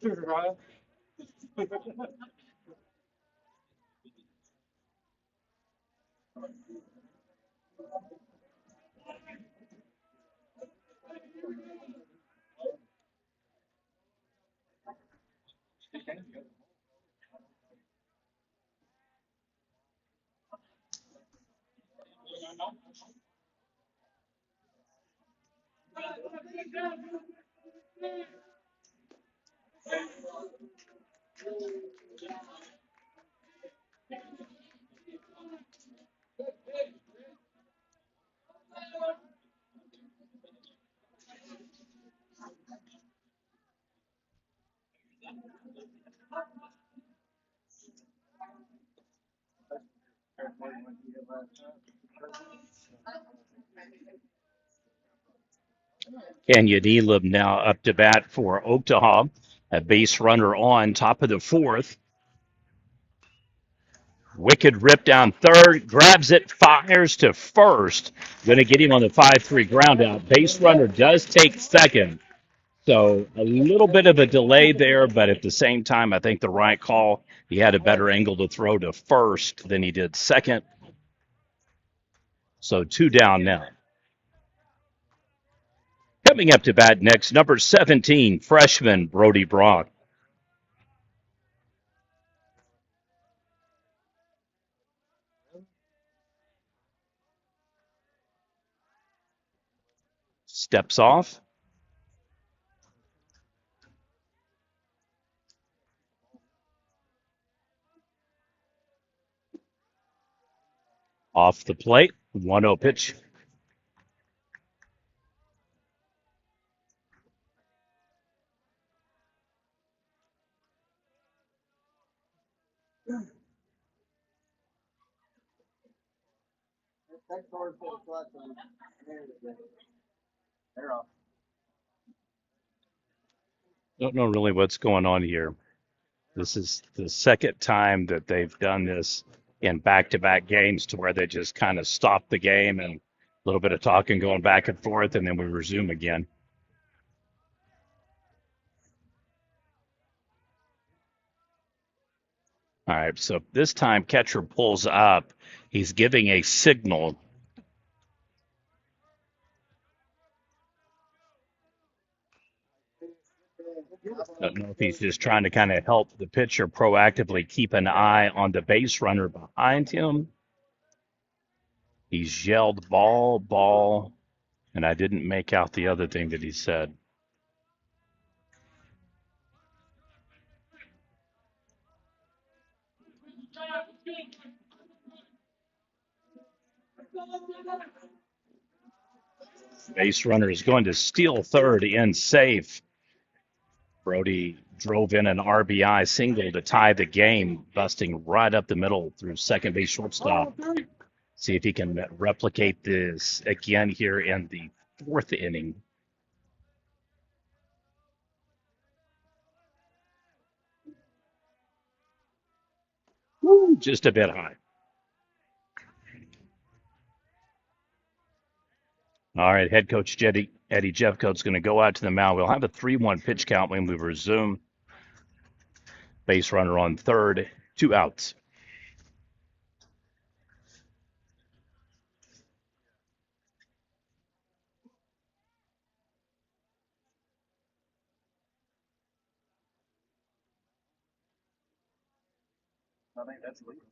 Right. Kenyon Elam now up to bat for Oktaha. A base runner on top of the fourth. Wicked rip down third, grabs it, fires to first. Going to get him on the 5-3 ground out. Base runner does take second. So a little bit of a delay there, but at the same time, I think the right call. He had a better angle to throw to first than he did second. So two down now. Coming up to bat next, number 17, freshman Brody Brock. Steps off. Off the plate. 1-0 pitch. Don't know really what's going on here. This is the second time that they've done this in back-to-back games to where they just kind of stop the game and a little bit of talking going back and forth, and then we resume again. All right, so this time catcher pulls up. He's giving a signal. Don't know if he's just trying to kind of help the pitcher proactively keep an eye on the base runner behind him. He's yelled ball, ball, and I didn't make out the other thing that he said. Base runner is going to steal third in safe. Brody drove in an RBI single to tie the game, busting right up the middle through second base shortstop. See if he can replicate this again here in the fourth inning. Woo, just a bit high. All right, head coach Eddie Jeffcoat's going to go out to the mound. We'll have a 3-1 pitch count when we resume. Base runner on third, 2 outs. I think that's legal.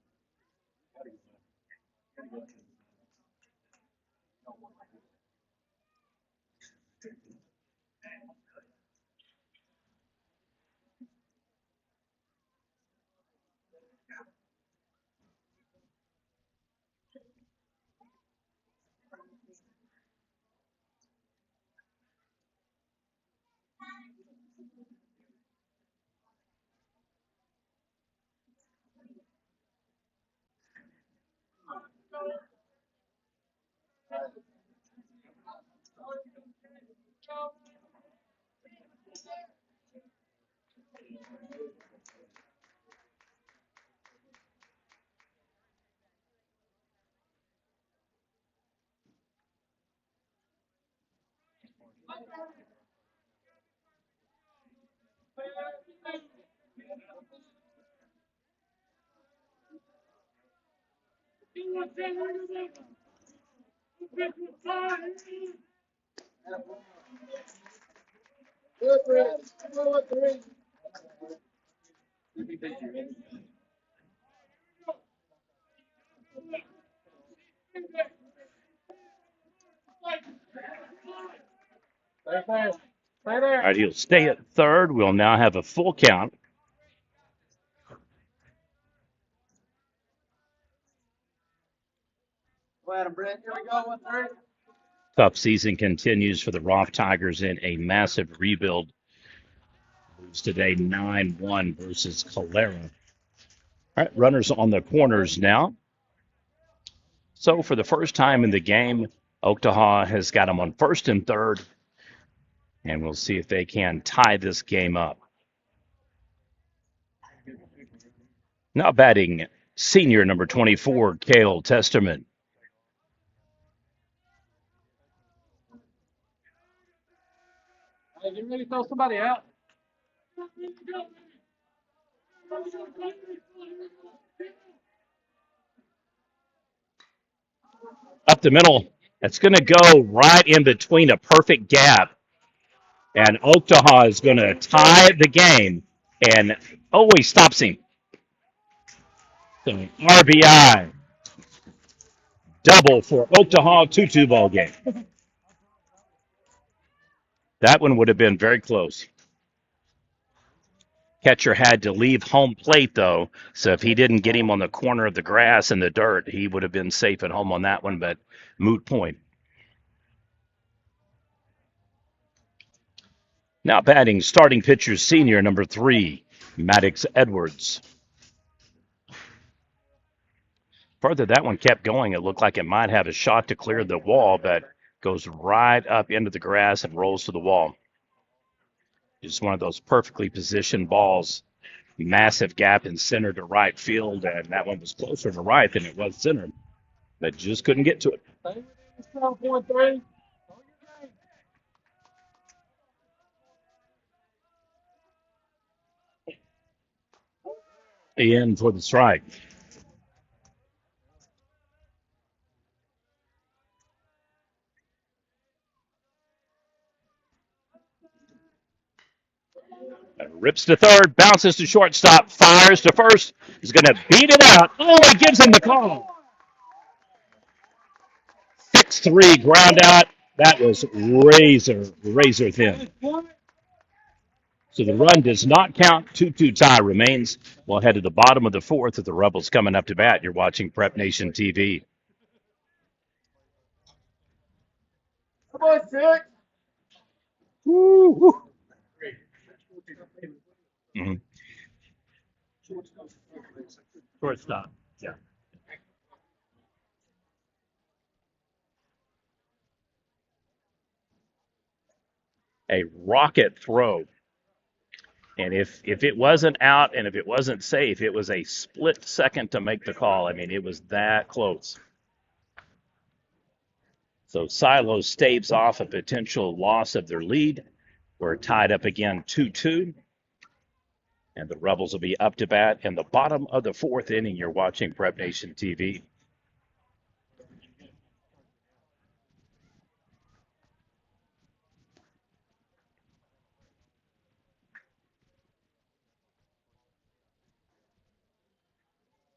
All right, he'll stay at third. We'll now have a full count. Go ahead, Brent. Here we go. 1-3. Tough season continues for the Roth Tigers in a massive rebuild. Lose today 9-1 versus Calera. All right, runners on the corners now. So for the first time in the game, Oktaha has got him on first and third. And we'll see if they can tie this game up. Now batting senior number 24, Cale Testerman. Hey, get ready to throw somebody out. Up the middle. It's going to go right in between a perfect gap. And Oktaha is going to tie the game. And, oh, he stops him. So RBI. Double for Oktaha, 2-2 ball game. That one would have been very close. Catcher had to leave home plate, though. So if he didn't get him on the corner of the grass and the dirt, he would have been safe at home on that one, but moot point. Now batting starting pitcher senior number 3, Maddox Edwards. Further, that one kept going. It looked like it might have a shot to clear the wall, but goes right up into the grass and rolls to the wall. Just one of those perfectly positioned balls. Massive gap in center to right field, and that one was closer to right than it was center, but just couldn't get to it. In for the strike. Rips to third, bounces to shortstop, fires to first. He's going to beat it out. Oh, he gives him the call. 6-3 ground out. That was razor thin. So the run does not count. 2-2 tie remains. We'll head to the bottom of the fourth with the Rebels coming up to bat. You're watching Prep Nation TV. Come on, six. Woo-hoo. Mm-hmm. Shortstop. Yeah. A rocket throw. And if it wasn't out and if it wasn't safe, it was a split second to make the call. I mean, it was that close. So Silo staves off a potential loss of their lead. We're tied up again 2-2. And the Rebels will be up to bat in the bottom of the fourth inning. You're watching Prep Nation TV.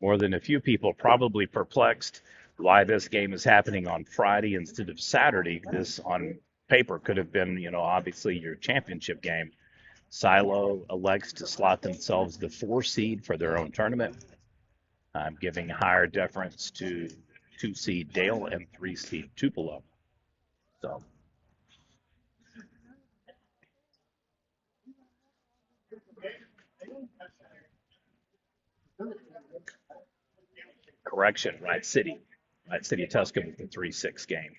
More than a few people probably perplexed why this game is happening on Friday instead of Saturday. This on paper could have been, obviously your championship game. Silo elects to slot themselves the 4 seed for their own tournament. I'm giving higher deference to 2 seed Dale and 3 seed Tupelo. So correction, Right City. Right City Tuscan with the 3-6 game.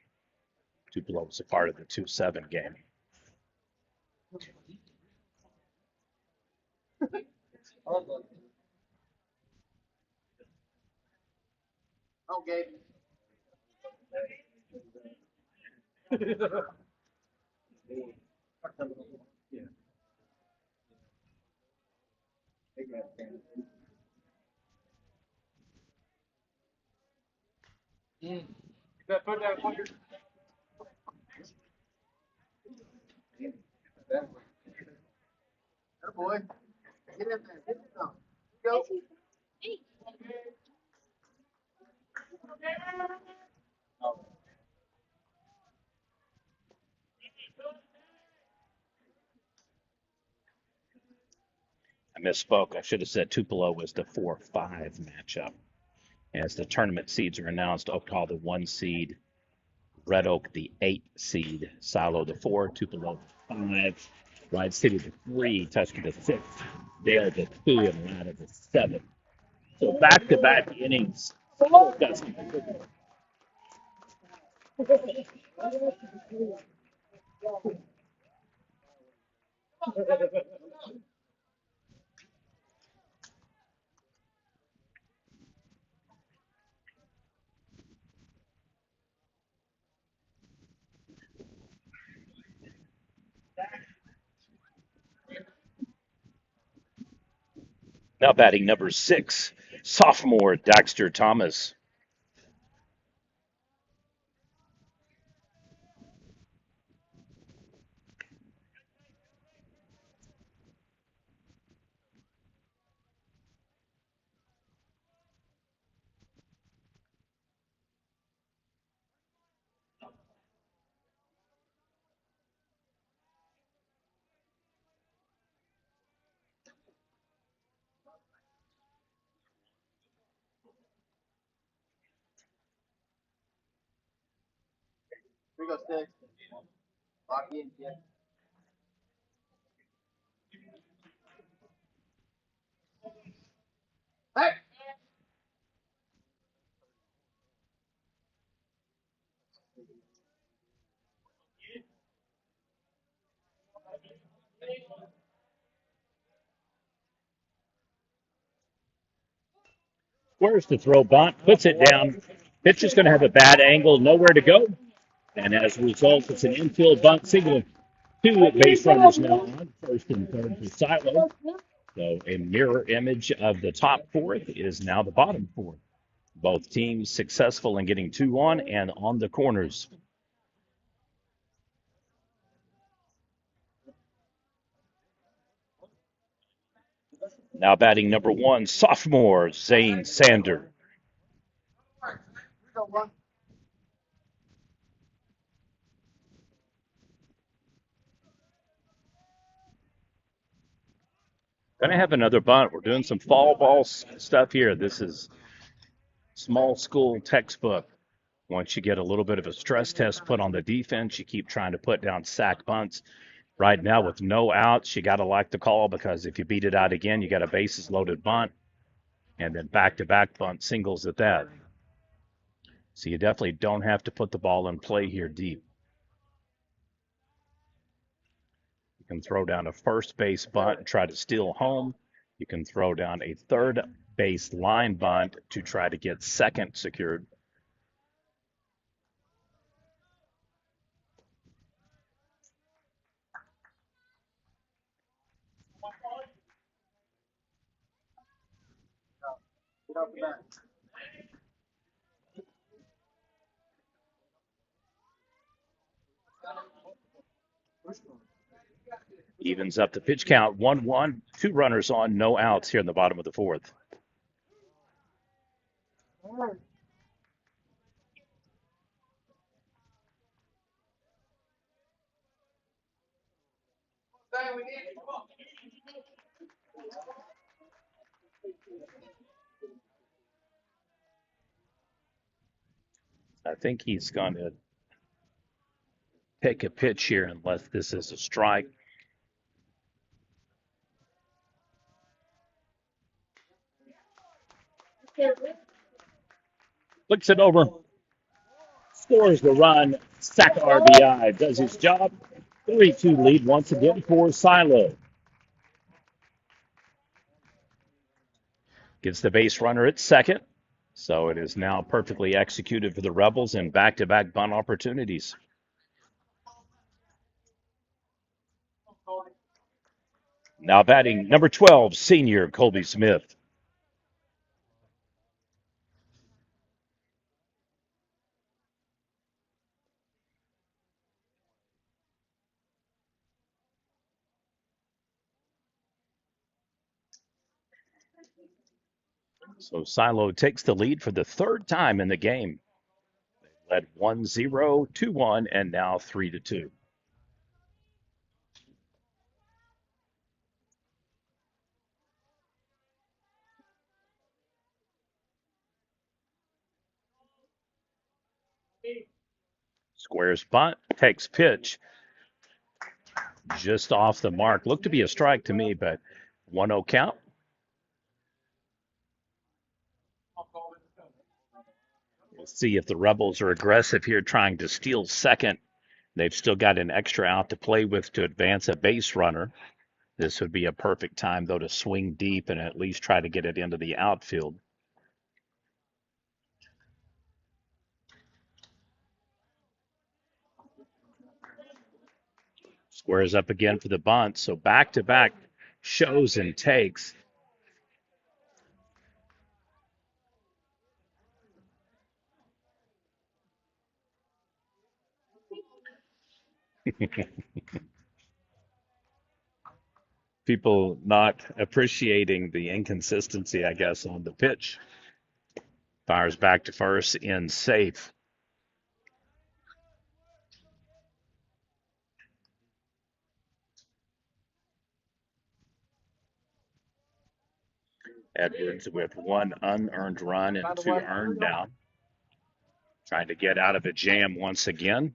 Tupelo was a part of the 2-7 game. Okay. Put that one. That boy. Get in there. Get some. Go. I misspoke. I should have said Tupelo was the 4-5 matchup. As the tournament seeds are announced, Oktaha the 1 seed, Red Oak the 8 seed, Silo the 4, Tupelo the 5, Ride City the 3, Tuscan the 6, Dale the 2, and Latta the 7. So back-to-back innings. Now batting number 6, sophomore Daxter Thomas. Squares to throw, bunt, puts it down. Pitcher's going to have a bad angle, nowhere to go. And as a result, it's an infield bunt single. Two base runners now on, first and third for Silo. So a mirror image of the top fourth is now the bottom fourth. Both teams successful in getting 2 on and on the corners. Now batting number 1, sophomore Zane Sander. Going to have another bunt. We're doing some fall ball stuff here. This is small school textbook. Once you get a little bit of a stress test put on the defense, you keep trying to put down sack bunts. Right now, with no outs, you got to like the call because if you beat it out again, you got a bases loaded bunt and then back to back bunt singles at that. So you definitely don't have to put the ball in play here deep. You can throw down a first base bunt and try to steal home. You can throw down a third base line bunt to try to get second secured. Evens up the pitch count 1-1. 2 runners on, no outs here in the bottom of the fourth. I think he's going to take a pitch here unless this is a strike. Flicks it over, scores the run. Sack RBI does his job. 3-2 lead once again for Silo. Gets the base runner at second. So it is now perfectly executed for the Rebels in back-to-back bunt opportunities. Now batting number 12, senior Colby Smith. So Silo takes the lead for the third time in the game. They led 1-0, 2-1, and now 3-2. Squares bunt, takes pitch, just off the mark. Looked to be a strike to me, but 1-0 count. We'll see if the Rebels are aggressive here trying to steal second. They've still got an extra out to play with to advance a base runner. This would be a perfect time, though, to swing deep and at least try to get it into the outfield. Squares up again for the bunt. So back to back shows and takes. People not appreciating the inconsistency, I guess, on the pitch. Fires back to first in safe. Edwards with one unearned run and two earned now. Trying to get out of a jam once again.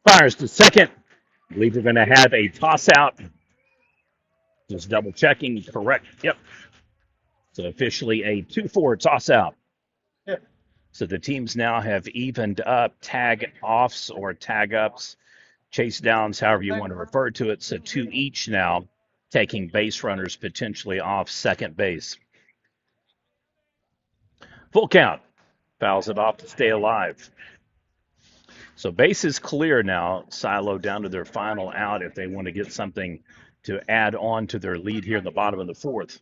Fires to second. I believe we're going to have a toss out. Just double checking. Correct. Yep. So officially a 2-4 toss out. So the teams now have evened up tag offs or tag ups, chase downs, however you want to refer to it. So two each now, taking base runners potentially off second base. Full count. Fouls it off to stay alive. So base is clear now. Silo down to their final out if they want to get something to add on to their lead here in the bottom of the fourth.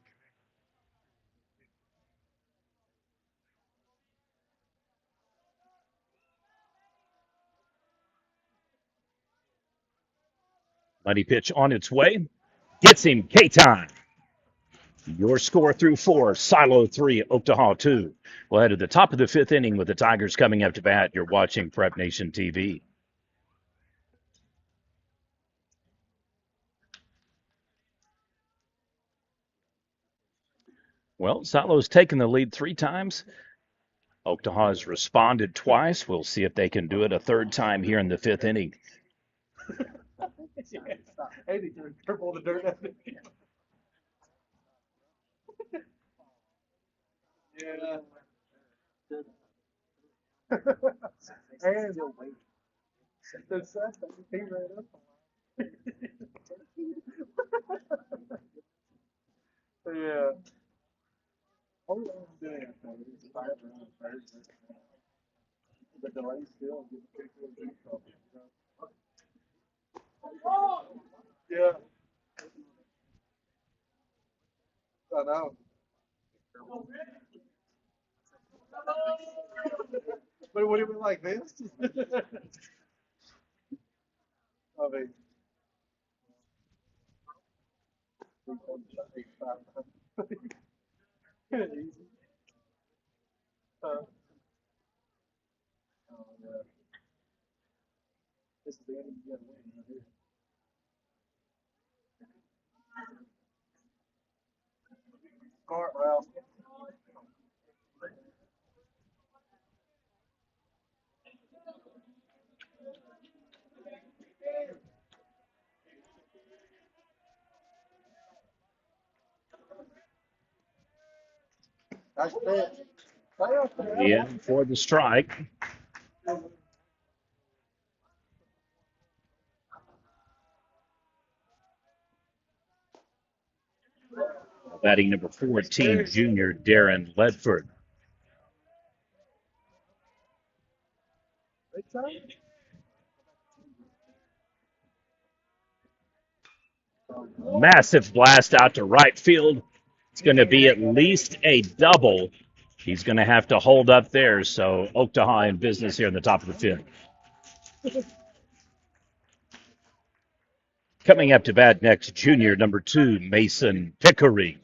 Money pitch on its way. Gets him K-time. Your score through four, Silo 3, Oktaha 2. We'll head to the top of the fifth inning with the Tigers coming up to bat. You're watching Prep Nation TV. Well, Silo's taken the lead three times. Oktaha has responded twice. We'll see if they can do it a third time here in the fifth inning. Hey, did you triple the dirt? Yeah. And the set that he ran up. Yeah. Oh, yeah, I'm doing it. It's 5 rounds first. The delay still gets kicked in the deep. Yeah, I know. But would it be like this? I mean, we can try 500. Easy. Oh, yeah. This is the end of the win right here. Smart, Ralph. That's it. Yeah, for the strike. Batting number 14, junior Darren Ledford. Massive blast out to right field. It's going to be at least a double. He's going to have to hold up there. So Oktaha in business here in the top of the fifth. Coming up to bat next, junior number 2, Mason Pickering.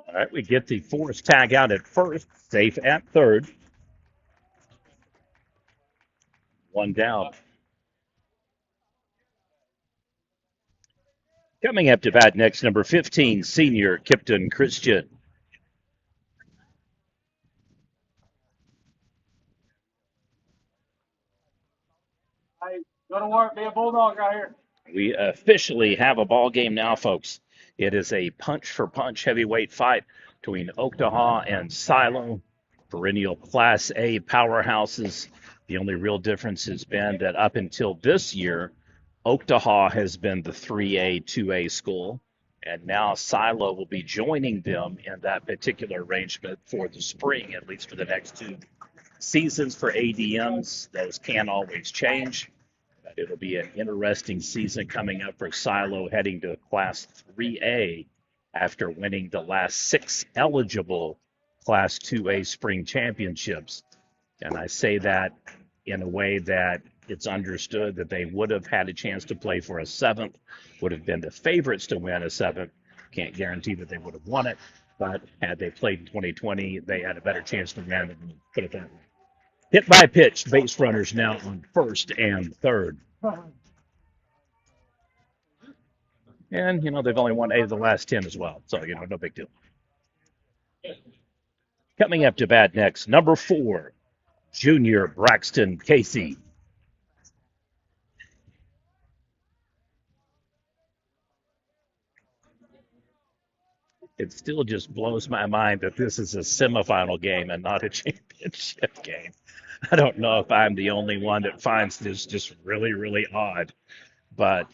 All right, we get the force tag out at first, safe at third. One down. Coming up to bat next, number 15, senior Kipton Christian. Hey, go to work. Be a bulldog out here. We officially have a ball game now, folks. It is a punch for punch heavyweight fight between Oktaha and Silo, perennial Class A powerhouses. The only real difference has been that up until this year, Oktaha has been the 3A, 2A school, and now Silo will be joining them in that particular arrangement for the spring, at least for the next 2 seasons for ADMs. Those can always change. But it'll be an interesting season coming up for Silo heading to Class 3A after winning the last 6 eligible Class 2A spring championships. And I say that in a way that it's understood that they would have had a chance to play for a seventh, would have been the favorites to win a seventh. Can't guarantee that they would have won it, but had they played in 2020, they had a better chance to win it. Put it that way. Hit by pitch, base runners now on first and third. And, they've only won 8 of the last 10 as well. So, no big deal. Coming up to bat next, number 4, junior Braxton Casey. It still just blows my mind that this is a semifinal game and not a championship game. I don't know if I'm the only one that finds this just really, really odd. But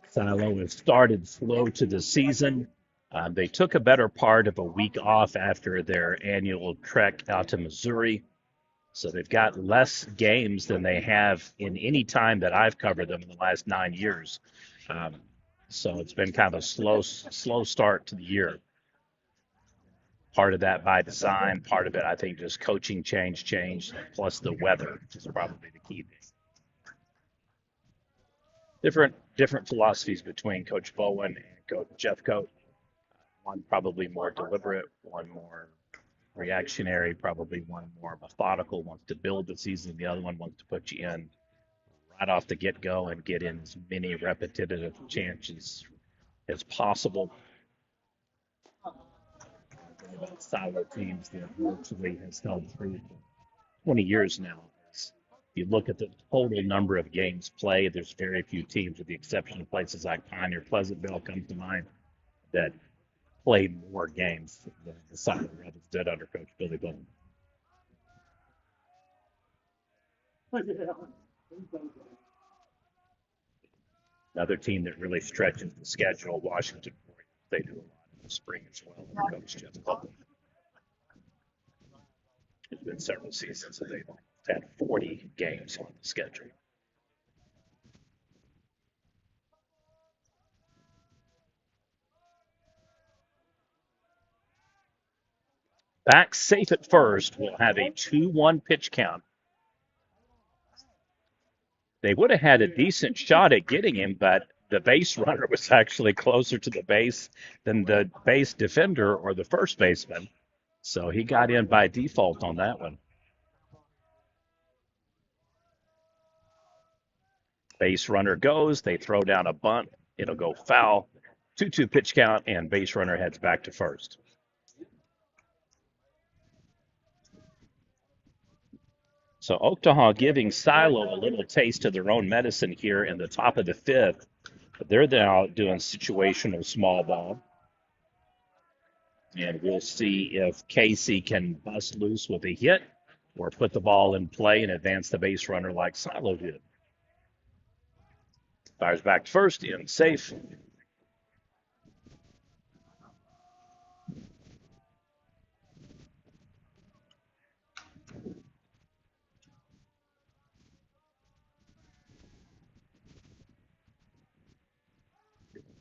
Silo has started slow to the season. They took a better part of a week off after their annual trek out to Missouri. So they've got less games than they have in any time that I've covered them in the last 9 years. Um, So it's been kind of a slow start to the year. Part of that by design, part of it, I think, just coaching change, plus the weather is probably the key thing. Different philosophies between Coach Bowen and Coach Jeffcoat. One probably more deliberate, one more reactionary, probably one more methodical, wants to build the season. The other one wants to put you in right off the get go and get in as many repetitive chances as possible. Silo teams that virtually has held through for 20 years now. If you look at the total number of games played, there's very few teams, with the exception of places like Pioneer Pleasantville comes to mind, that played more games than the Silo Rebels did under Coach Billy Bowman. Another team that really stretches the schedule, Washington. They do a lot in the spring as well under Coach Jeff Bowman. It's been several seasons that they've had 40 games on the schedule. Back safe at first, we'll have a 2-1 pitch count. They would have had a decent shot at getting him, but the base runner was actually closer to the base than the base defender or the first baseman. So he got in by default on that one. Base runner goes, they throw down a bunt, it'll go foul. 2-2 pitch count, and base runner heads back to first. So Oktaha giving Silo a little taste of their own medicine here in the top of the fifth. But they're now doing situational small ball. And we'll see if Casey can bust loose with a hit or put the ball in play and advance the base runner like Silo did. Fires back to first, in safe.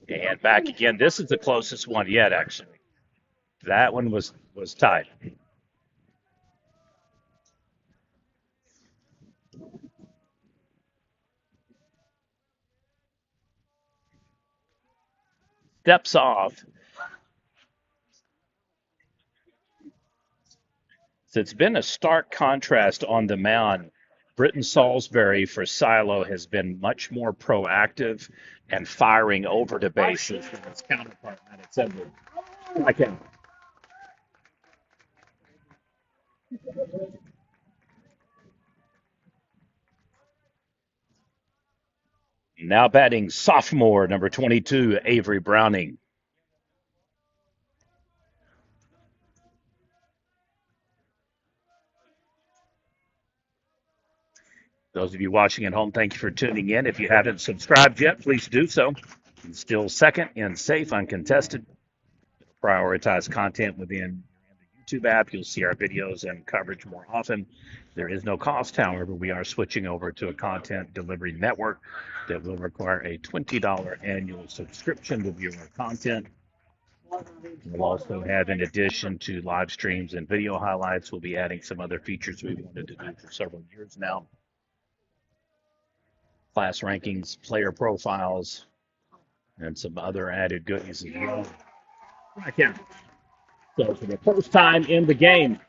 And back again. This is the closest one yet, actually. That one was tied. Steps off. So it's been a stark contrast on the mound. Britton Salisbury for Silo has been much more proactive and firing over the bases than his counterpart, Maddox Edwards. Okay. Now batting sophomore, number 22, Avery Browning. Those of you watching at home, thank you for tuning in. If you haven't subscribed yet, please do so. It's still second and safe, uncontested. Prioritize content within the YouTube app. You'll see our videos and coverage more often. There is no cost, however, we are switching over to a content delivery network that will require a $20 annual subscription to view our content. We'll also have, in addition to live streams and video highlights, we'll be adding some other features we wanted to do for several years now. Class rankings, player profiles, and some other added goodies as well. So for the first time in the game,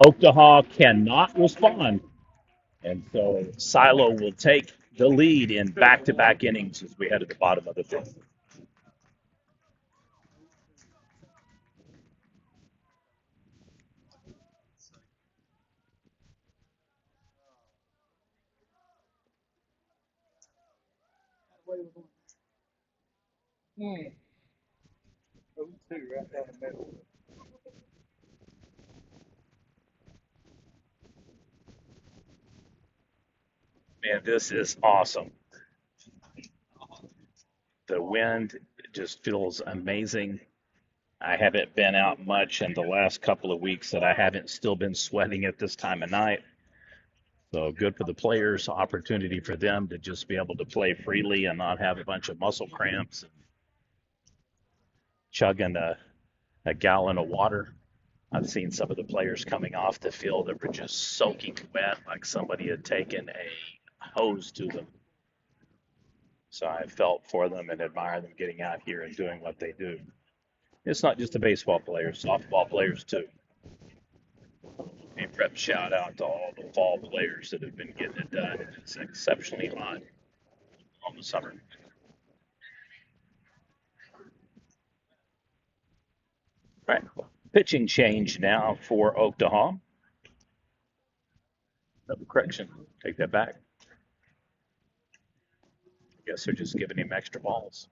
Oktaha cannot respond. And so Silo will take the lead in back-to-back innings as we head to the bottom of the fifth. Those two right down the middle. Man, this is awesome. The wind just feels amazing. I haven't been out much in the last couple of weeks that I haven't still been sweating at this time of night. So good for the players, opportunity for them to just be able to play freely and not have a bunch of muscle cramps and chugging a gallon of water. I've seen some of the players coming off the field that were just soaking wet, like somebody had taken a hose to them. So I felt for them and admire them getting out here and doing what they do. It's not just the baseball players, softball players too. A prep shout out to all the fall players that have been getting it done. It's exceptionally hot on the summer. Right. Pitching change now for Oktaha. No, correction. Take that back. I guess they're just giving him extra balls.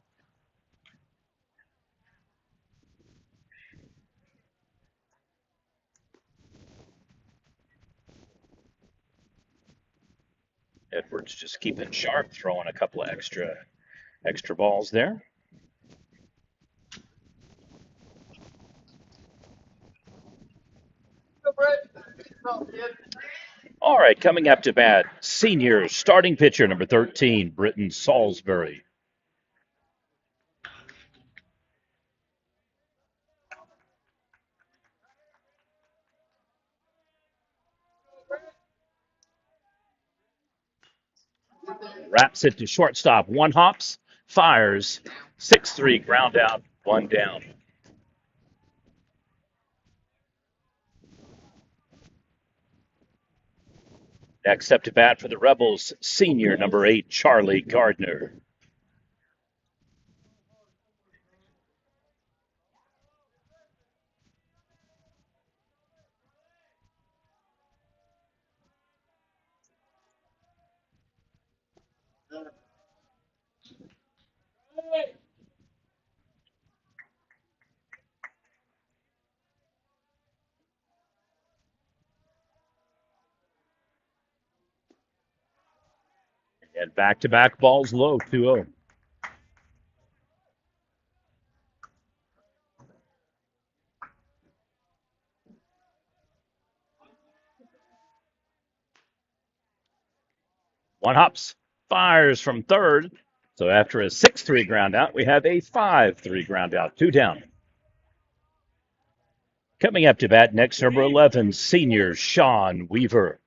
Edwards just keeping sharp, throwing a couple of extra balls there. All right, coming up to bat, senior starting pitcher number 13, Britton Salisbury. Wraps it to shortstop. One hops, fires, 6-3 ground out, one down. Next up to bat for the Rebels, senior number 8, Charlie Gardner. And back-to-back balls low, 2-0. One hops, fires from third. So after a 6-3 ground out, we have a 5-3 ground out, two down. Coming up to bat next, number 11, senior Sean Weaver.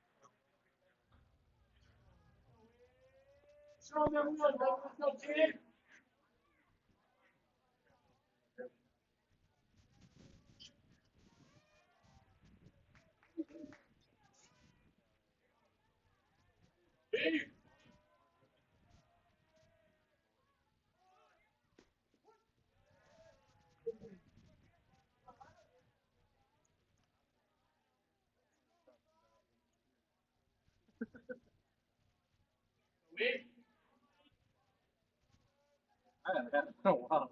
I haven't had it in a while.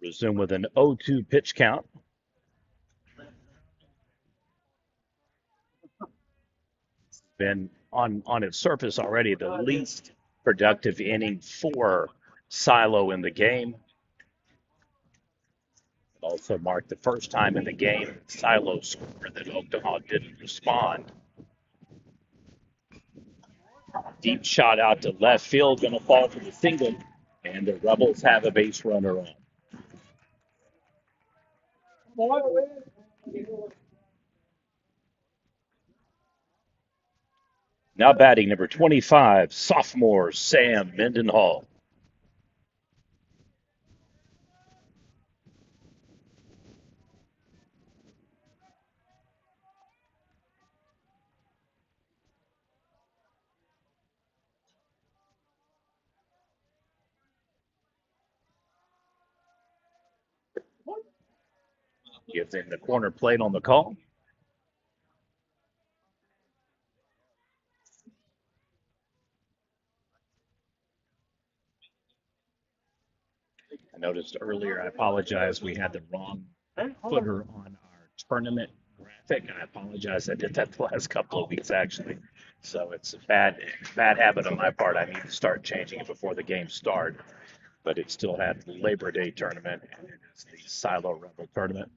Resume with an 0-2 pitch count. Been on its surface already the least productive inning for Silo in the game. It also marked the first time in the game Silo scored that Oktaha didn't respond. Deep shot out to left field, going to fall for the single, and the Rebels have a base runner on. Now batting number 25, sophomore Sam Mendenhall. Gives him the corner plate on the call. I noticed earlier, I apologize, we had the wrong footer on our tournament graphic. I apologize. I did that the last couple of weeks actually. So it's a bad habit on my part. I need to start changing it before the games start. But it still had the Labor Day tournament and it is the Silo Rebel tournament.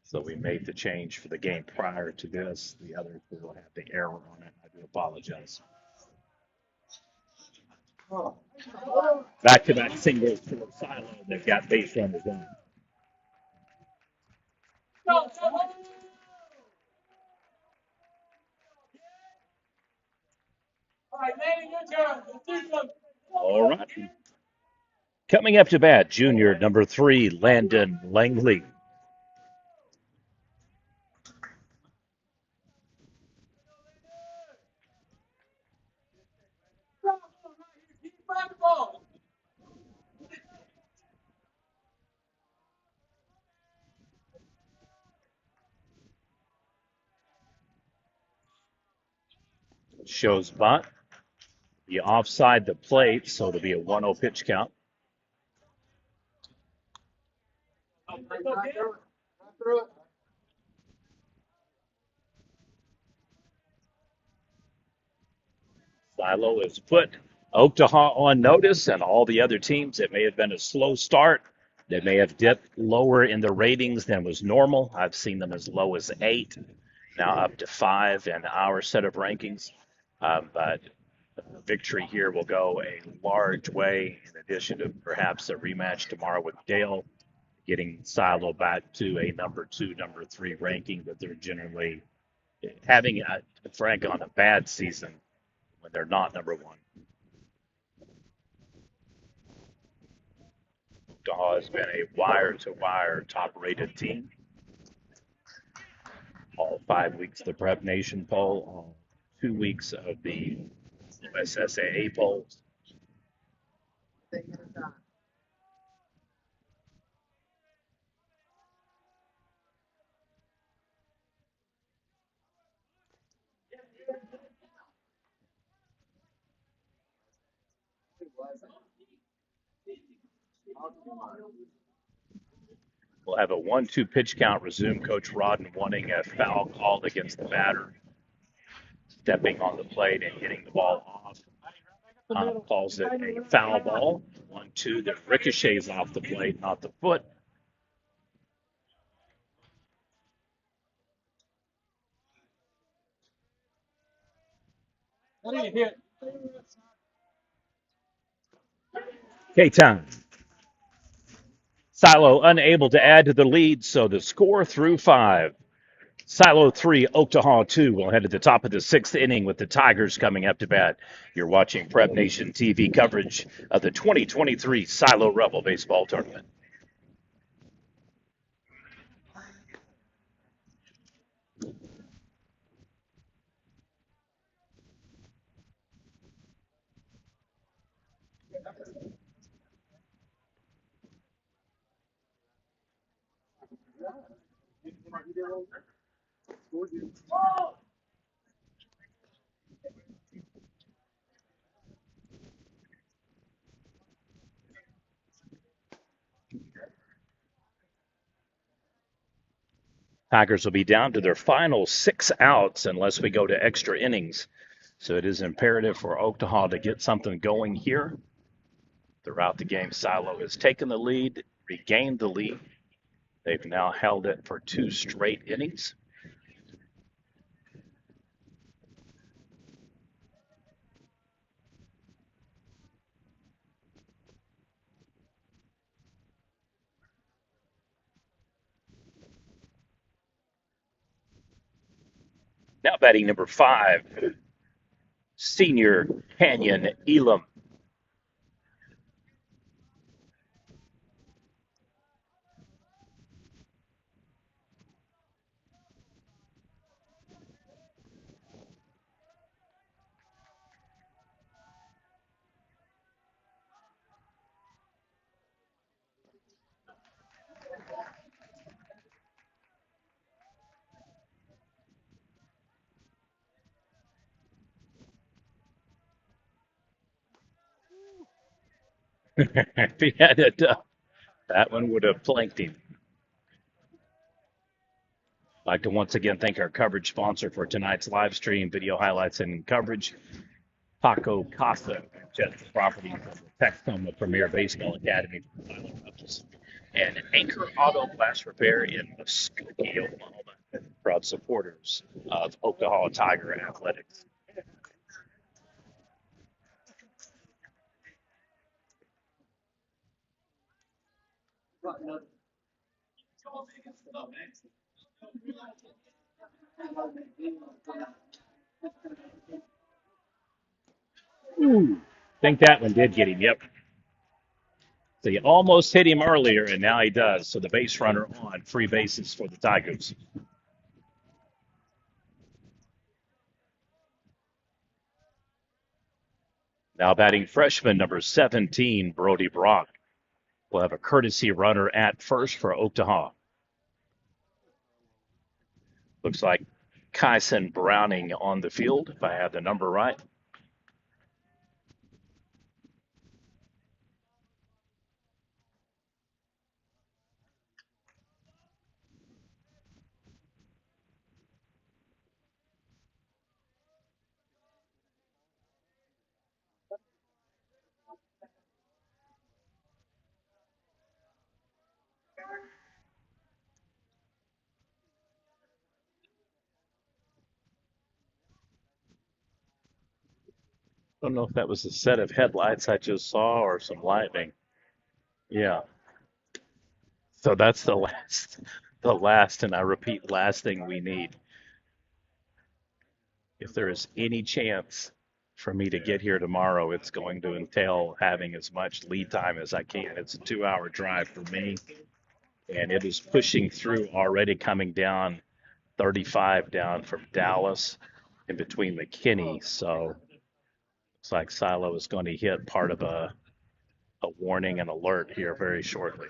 So we made the change for the game prior to this. The other will have the error on it. I do apologize. Back to back singles for Silo. They've got base runners on. All right. Coming up to bat, junior number 3, Landon Langley. Shows bunt. Be offside the plate, so it'll be a 1-0 pitch count. Silo has put Oktaha on notice, and all the other teams. It may have been a slow start. They may have dipped lower in the ratings than was normal. I've seen them as low as 8, now up to 5 in our set of rankings. But victory here will go a large way, in addition to perhaps a rematch tomorrow with Dale, getting Silo back to a number 2, number 3 ranking that they're generally having, Frank, on a bad season when they're not number 1. Oktaha has been a wire-to-wire top-rated team. All 5 weeks of the Prep Nation poll, all 2 weeks of the USSAA polls. We'll have a 1-2 pitch count resume. Coach Rodden wanting a foul called against the batter, stepping on the plate and hitting the ball off. Calls it a foul ball. 1-2 that ricochets off the plate, not the foot. K-Town. Silo unable to add to the lead, so the score through 5. Silo 3, Oktaha 2. We'll head to the top of the 6th inning with the Tigers coming up to bat. You're watching Prep Nation TV coverage of the 2023 Silo Rebel Baseball Tournament. Tigers will be down to their final 6 outs unless we go to extra innings. So it is imperative for Oktaha to get something going here. Throughout the game, Silo has taken the lead, regained the lead. They've now held it for 2 straight innings. Now batting number 5, senior Canyon Elam. If he had it, that one would have planked him. I'd like to once again thank our coverage sponsor for tonight's live stream, video highlights, and coverage, Paco Casa, Jets property from the Texoma Premier Baseball Academy for Silo Rebels, and Anchor Auto Glass Repair in Muskogee, Oklahoma, proud supporters of Oktaha Tiger Athletics. Ooh, I think that one did get him. Yep. So he almost hit him earlier, and now he does. So the base runner on, free bases for the Tigers. Now batting freshman number 17, Brody Brock. We'll have a courtesy runner at first for Oktaha. Looks like Kyson Browning on the field, if I have the number right. I don't know if that was a set of headlights I just saw or some lightning. Yeah. So that's the last, and I repeat, last thing we need. If there is any chance for me to get here tomorrow, it's going to entail having as much lead time as I can. It's a 2 hour drive for me, and it is pushing through already, coming down 35 down from Dallas in between McKinney. So it's like Silo is going to hit part of a warning and alert here very shortly.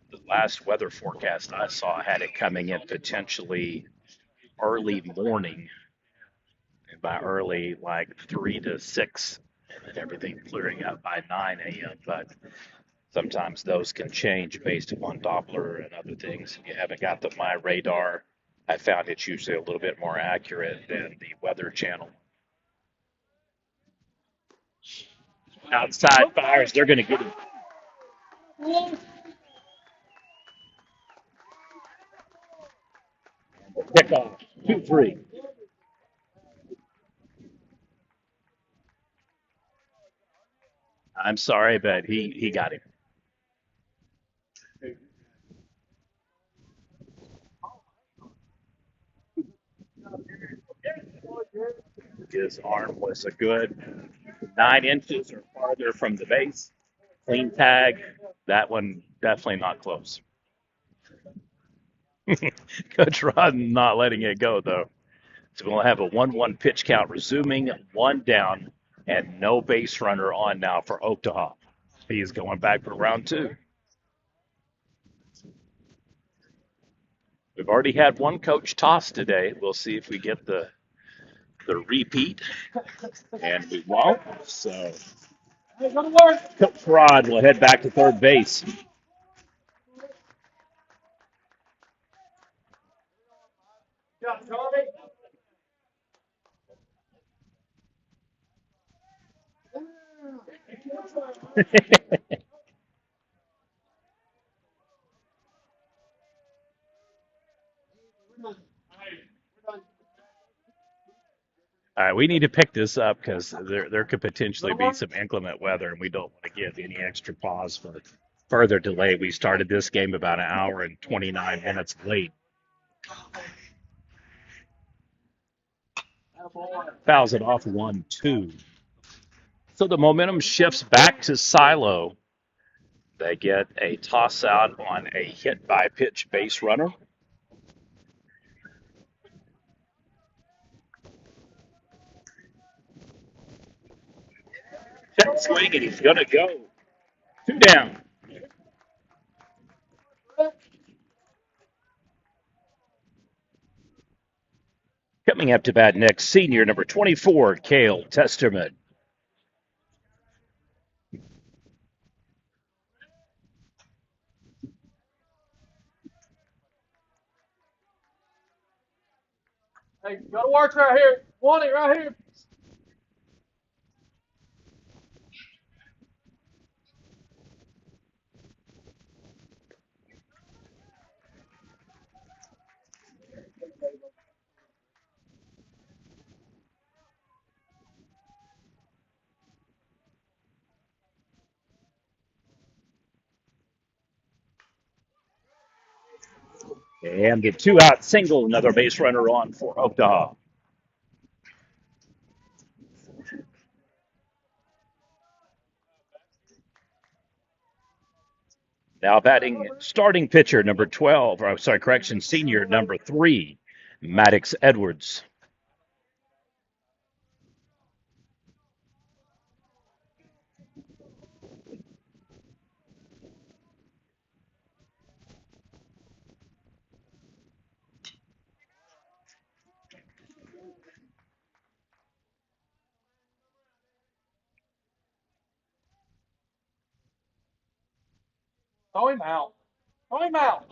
The last weather forecast I saw had it coming in potentially early morning, and by early, like 3 to 6, and everything clearing up by 9 a.m. But sometimes those can change based upon Doppler and other things. If you haven't got the My Radar, I found it's usually a little bit more accurate than the Weather Channel. Outside fires, they're going to get him. Kickoff, 2-3. I'm sorry, but he got him. His arm was a good 9 inches or farther from the base. Clean tag. That one definitely not close. Coach Rod not letting it go, though. So we'll have a 1-1 pitch count resuming, one down, and no base runner on now for Oktaha. He's going back for round two. We've already had one coach toss today. We'll see if we get the repeat, and we won't. So Coach Rod will head back to third base. All right, we need to pick this up because there could potentially be some inclement weather, and we don't want to give any extra pause for further delay. We started this game about an hour and 29 minutes late. Fouls it off 1-2. So the momentum shifts back to Silo. They get a toss out on a hit by pitch base runner. Check swing, and he's going to go. Two down. Coming up to bat next, senior number 24, Cale Testerman. Hey, go to work right here. Want it right here. And the two-out single, another base runner on for Oktaha. Now batting starting pitcher number 12, or sorry, correction, senior number 3, Maddox Edwards. Throw him out. Throw him out.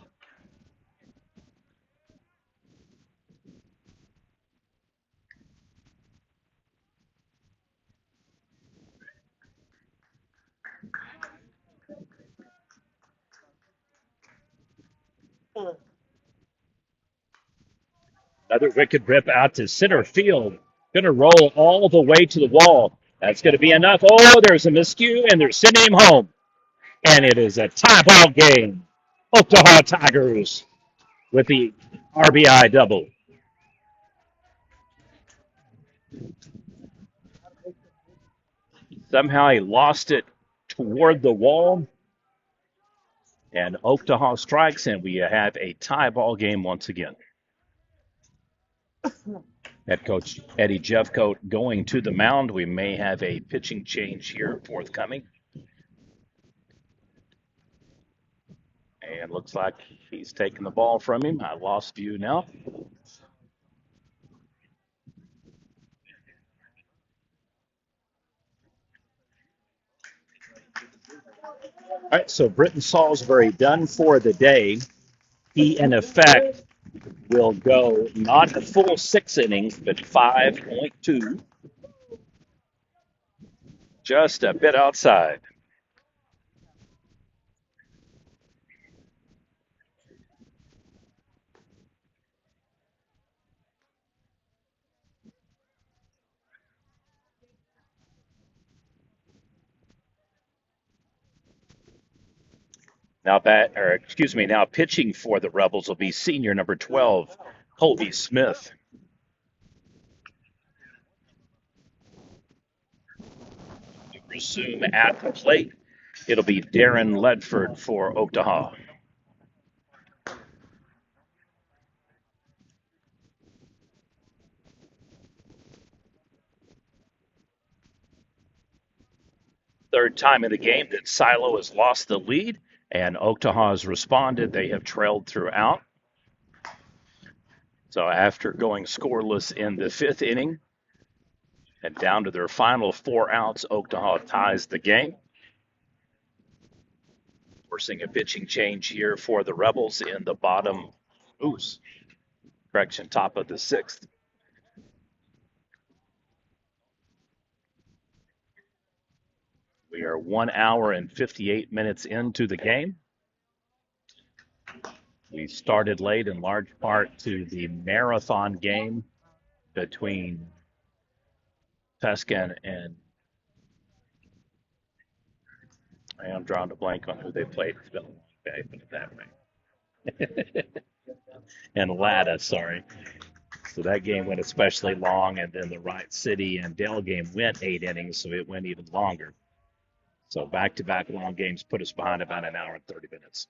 Another wicked rip out to center field. Going to roll all the way to the wall. That's going to be enough. Oh, there's a miscue, and they're sending him home. And it is a tie ball game. Oktaha Tigers with the RBI double. Somehow he lost it toward the wall, and Oktaha strikes, and we have a tie ball game once again. Head coach Eddie Jeffcoat going to the mound. We may have a pitching change here forthcoming. And looks like he's taking the ball from him. I lost view now. All right, so Britton Salisbury done for the day. He, in effect, will go not a full 6 innings, but 5.2, just a bit outside. Now pitching for the Rebels will be senior number 12, Colby Smith. To resume at the plate, it'll be Darren Ledford for Oktaha. Third time in the game that Silo has lost the lead, and Oktaha has responded. They have trailed throughout. So after going scoreless in the 5th inning and down to their final 4 outs, Oktaha ties the game. Forcing a pitching change here for the Rebels in the bottom, top of the 6th. We are 1 hour and 58 minutes into the game. We started late in large part to the marathon game between Peskin and I'm drawing a blank on who they played. It's been a long day, put it that way. And Latta, sorry. So that game went especially long, and then the Wright City and Dale game went 8 innings, so it went even longer. So back-to-back long games put us behind about an hour and 30 minutes.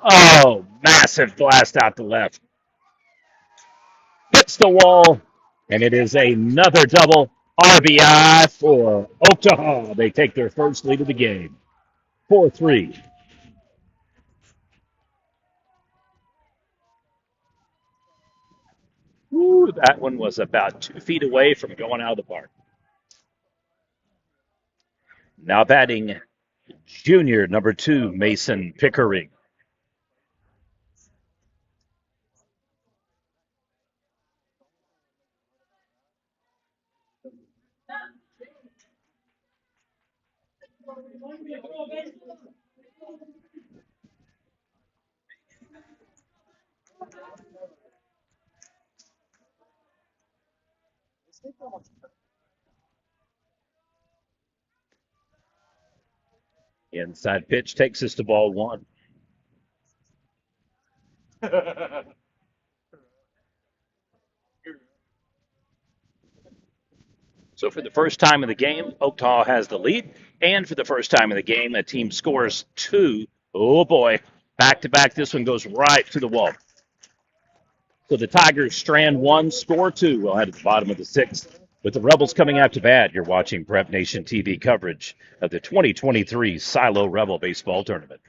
Oh, massive blast out to left. Hits the wall, and it is another double RBI for Oktaha. They take their first lead of the game, 4-3. Woo, that one was about 2 feet away from going out of the park. Now batting junior number 2, Mason Pickering. Inside pitch takes us to ball one. So for the first time in the game, Oktaha has the lead. And for the first time in the game, a team scores two. Oh boy, back to back. This one goes right to the wall. So the Tigers strand one, score two. We'll head at the bottom of the sixth. With the Rebels coming out to bat, you're watching Prep Nation TV coverage of the 2023 Silo Rebel Baseball Tournament.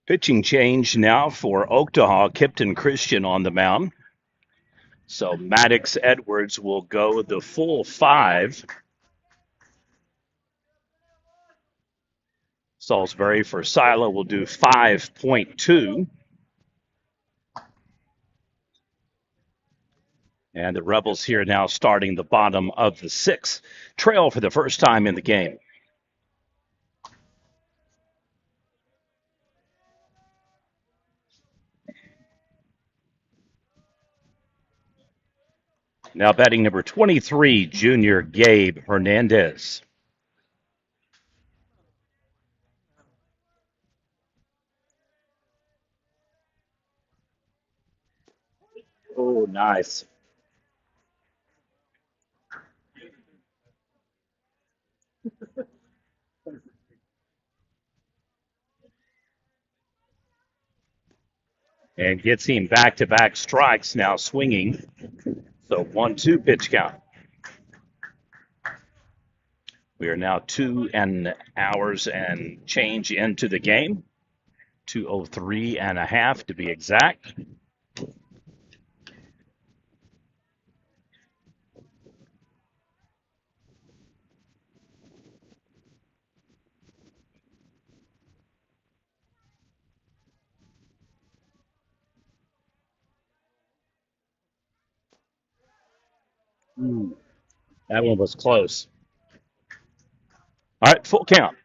Pitching change now for Oktaha. Kipton Christian on the mound. So Maddox Edwards will go the full five. Salisbury for Silo will do 5.2. And the Rebels here now starting the bottom of the sixth. Trail for the first time in the game. Now batting number 23, junior Gabe Hernandez. Oh, nice. And gets him back-to-back strikes now swinging. So 1-2 pitch count. We are now 2 hours and change into the game. 2:03 and a half to be exact. Ooh, that one was close. All right, full count.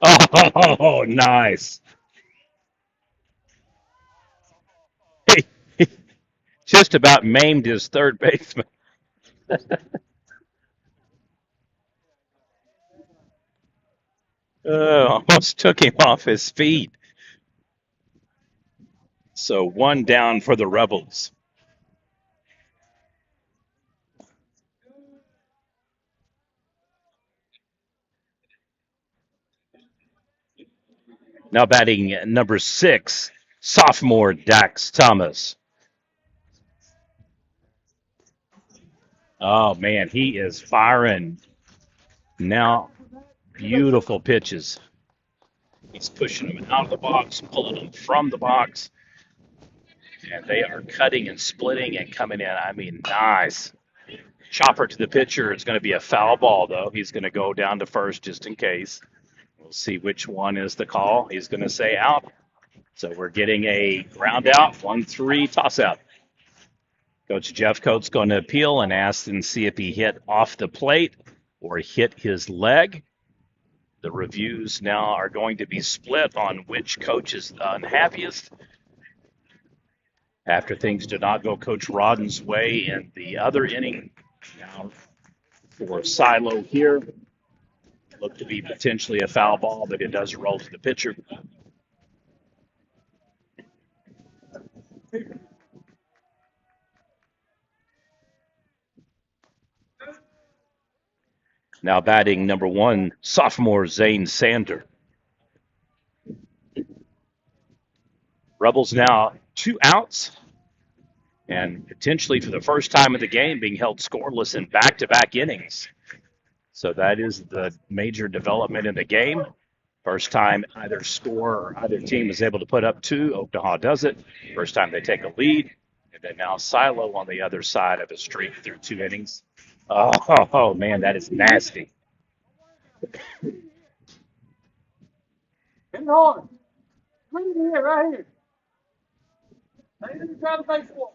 Oh, nice. He just about maimed his third baseman. Almost took him off his feet. So one down for the Rebels. Now batting number 6, sophomore Dax Thomas. Oh man, he is firing now. Beautiful pitches. He's pushing them out of the box, pulling them from the box, and they are cutting and splitting and coming in. I mean, nice. Chopper to the pitcher. It's going to be a foul ball, though. He's going to go down to first just in case. We'll see which one is the call. He's going to say out. So we're getting a ground out, 1-3 toss out. Coach Jeff Coates going to appeal and ask and see if he hit off the plate or hit his leg. The reviews now are going to be split on which coach is the unhappiest. After things did not go Coach Rodden's way in the other inning, now for Silo here, looked to be potentially a foul ball, but it does roll to the pitcher. Now batting number 1, sophomore Zane Sander. Rebels now 2 outs and potentially for the first time of the game being held scoreless in back-to-back innings. So that is the major development in the game. First time either score or either team is able to put up 2. Oktaha does it. First time they take a lead. And then now Silo on the other side of a streak through 2 innings. Oh man, that is nasty. Get on. Bring it here, right here. I need to try the baseball.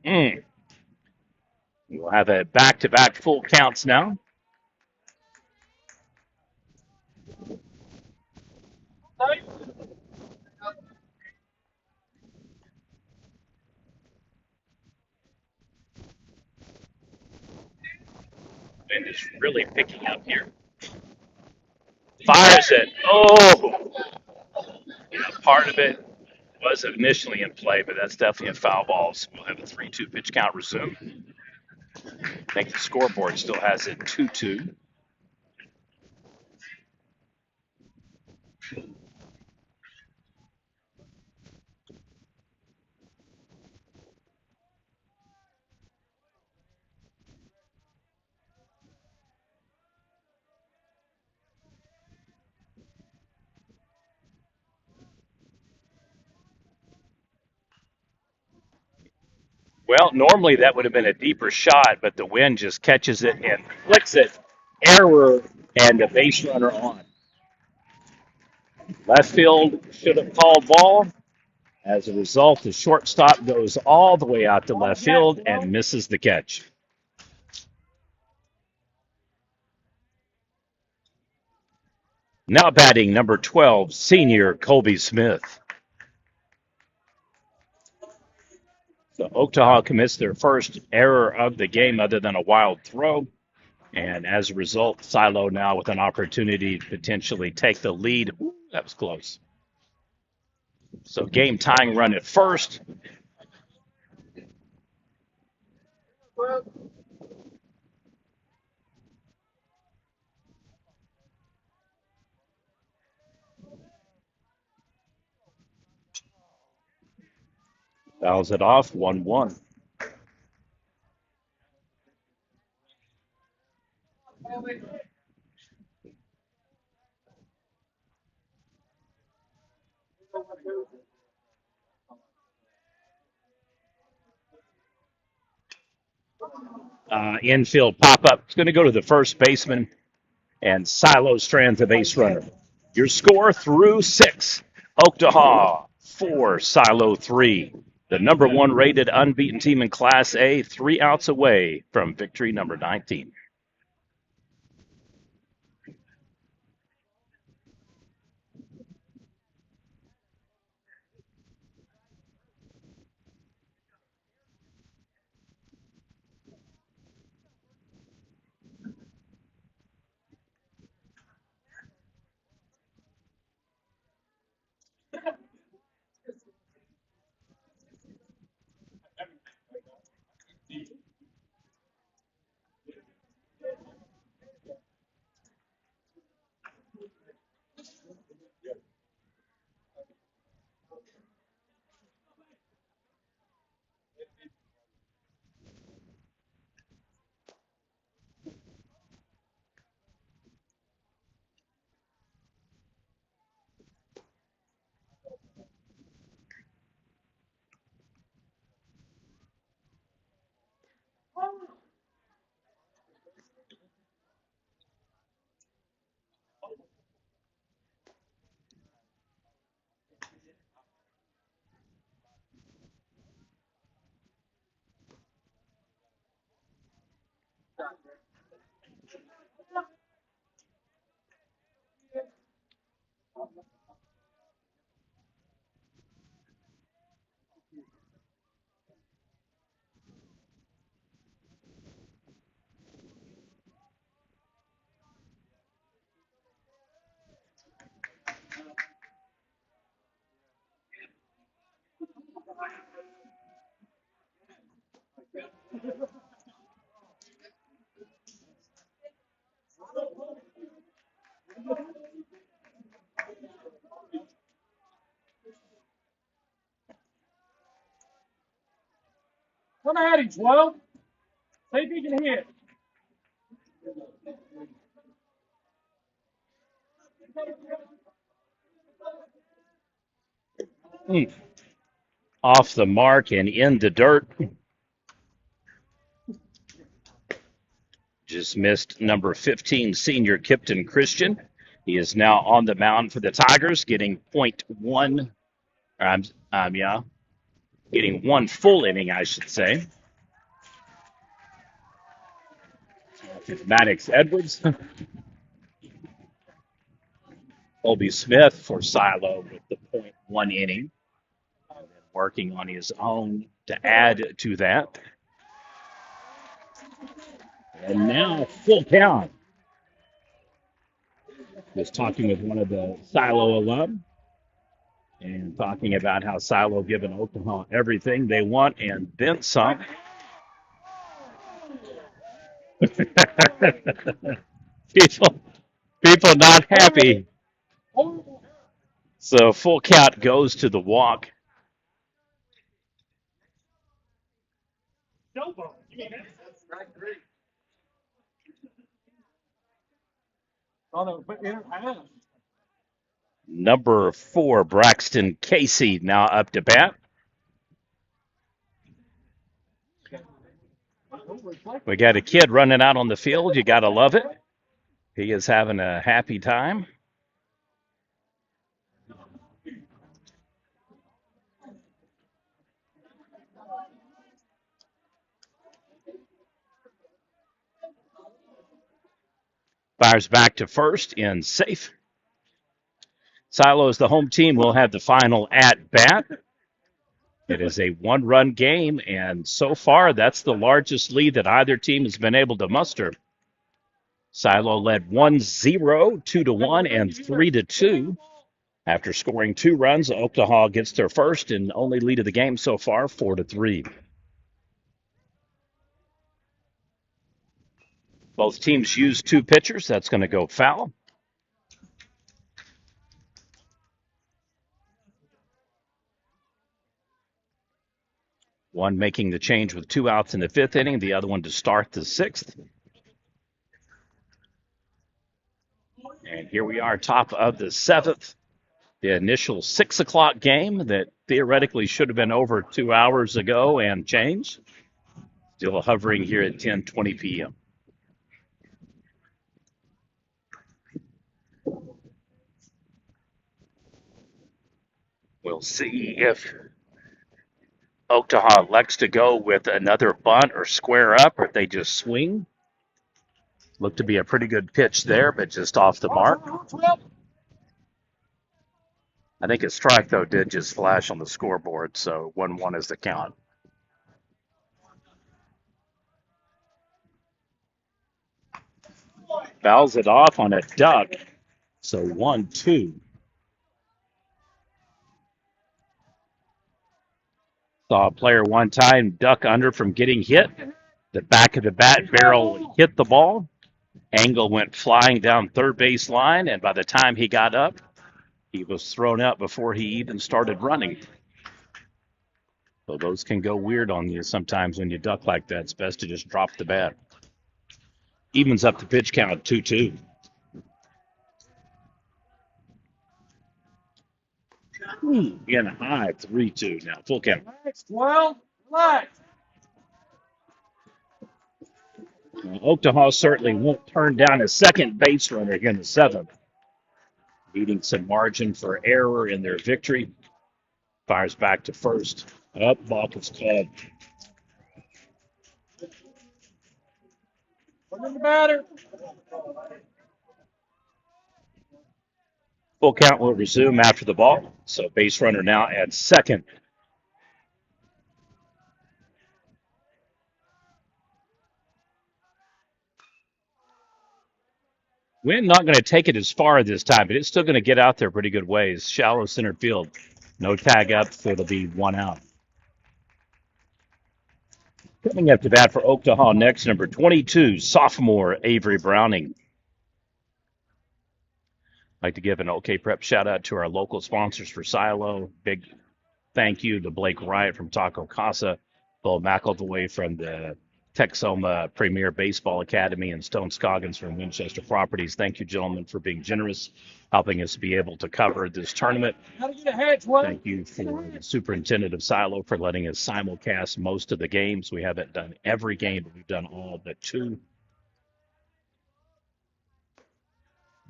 Mm. We'll have a back-to-back full counts now. Wind is really picking up here. Fires it. Oh, yeah, part of it was initially in play, but that's definitely a foul ball. So we'll have a 3-2 pitch count resume. I think the scoreboard still has it 2-2. Well, normally that would have been a deeper shot, but the wind just catches it and flicks it. Error and the base runner on. Left field should have called ball. As a result, the shortstop goes all the way out to left field and misses the catch. Now batting number 12, senior Colby Smith. So Oktaha commits their first error of the game other than a wild throw. And as a result, Silo now with an opportunity to potentially take the lead. Ooh, that was close. So game tying run at first. Fouls it off, 1-1. Infield pop up. It's going to go to the first baseman, and Silo strands a base runner. Your score through 6. Oktaha 4, Silo 3. The number 1 rated unbeaten team in Class A, 3 outs away from victory number 19. Come at him, Swell. See if he can hit. Off the mark and in the dirt. Just missed number 15, senior Kipton Christian. He is now on the mound for the Tigers, getting .1, yeah, getting one full inning, I should say. Maddox Edwards, Colby Smith for Silo with the .1 inning, working on his own to add to that. And now full count. Was talking with one of the Silo alum and talking about how Silo given Oklahoma everything they want and then some. people, people not happy. So full count goes to the walk. Number 4, Braxton Casey, now up to bat. We got a kid running out on the field. You got to love it. He is having a happy time. Fires back to first and safe. Silo is the home team. Will have the final at bat. It is a one-run game, and so far that's the largest lead that either team has been able to muster. Silo led 1-0, 2-1, and 3-2. After scoring 2 runs, Oktaha gets their first and only lead of the game so far, 4-3. Both teams use 2 pitchers. That's going to go foul. One making the change with 2 outs in the 5th inning, the other one to start the 6th. And here we are, top of the 7th. The initial 6 o'clock game that theoretically should have been over 2 hours ago and changed. Still hovering here at 10:20 p.m. We'll see if Oktaha elects to go with another bunt or square up, or if they just swing. Looked to be a pretty good pitch there, but just off the mark. I think a strike, though, did just flash on the scoreboard, so 1-1 is the count. Fouls it off on a duck, so 1-2. Saw a player one time duck under from getting hit. The back of the bat barrel hit the ball. Angle went flying down third base line, and by the time he got up, he was thrown out before he even started running. So those can go weird on you sometimes when you duck like that. It's best to just drop the bat. Evens up the pitch count, 2-2. In high, 3-2 now. Full count. Well, relax. Oktaha certainly won't turn down a second base runner here in the 7th. Needing some margin for error in their victory. Fires back to first. Up, ball is called. Put in the batter. Full count will resume after the ball. So base runner now at second. Wind not going to take it as far this time, but it's still going to get out there pretty good ways. Shallow center field. No tag up, so it'll be 1 out. Coming up to bat for Oktaha next, number 22, sophomore Avery Browning. I'd like to give an OK Prep shout out to our local sponsors for Silo. Big thank you to Blake Wright from Taco Casa, Bill McElroy from the Texoma Premier Baseball Academy, and Stone Scoggins from Winchester Properties. Thank you, gentlemen, for being generous, helping us be able to cover this tournament. Thank you for the superintendent of Silo for letting us simulcast most of the games. We haven't done every game, but we've done all but two.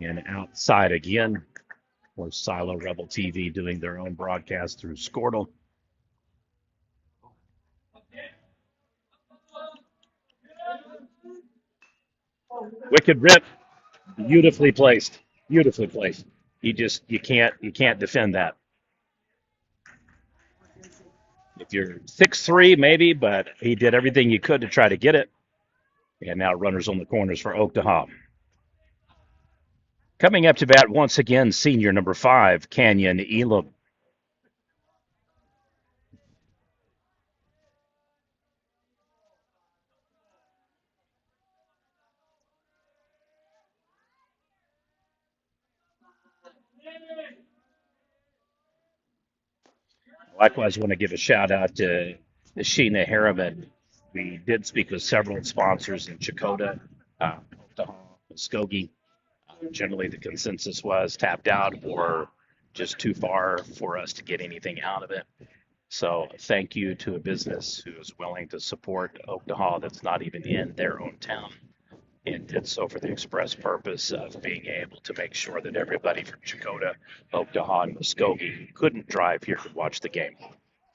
And outside again, or Silo Rebel TV doing their own broadcast through Squirtle. Wicked rip, beautifully placed, beautifully placed. You can't defend that. If you're 6'3", maybe, but he did everything he could to try to get it. And now runners on the corners for Oktaha. Coming up to bat once again, senior number 5, Canyon Elam. Likewise, I want to give a shout out to Sheena Harriman. We did speak with several sponsors in Chakota, Oktaha, Muskogee. Generally, the consensus was tapped out or just too far for us to get anything out of it. So thank you to a business who is willing to support Oktaha that's not even in their own town and did so for the express purpose of being able to make sure that everybody from Chakota, Oktaha, and Muskogee who couldn't drive here could watch the game.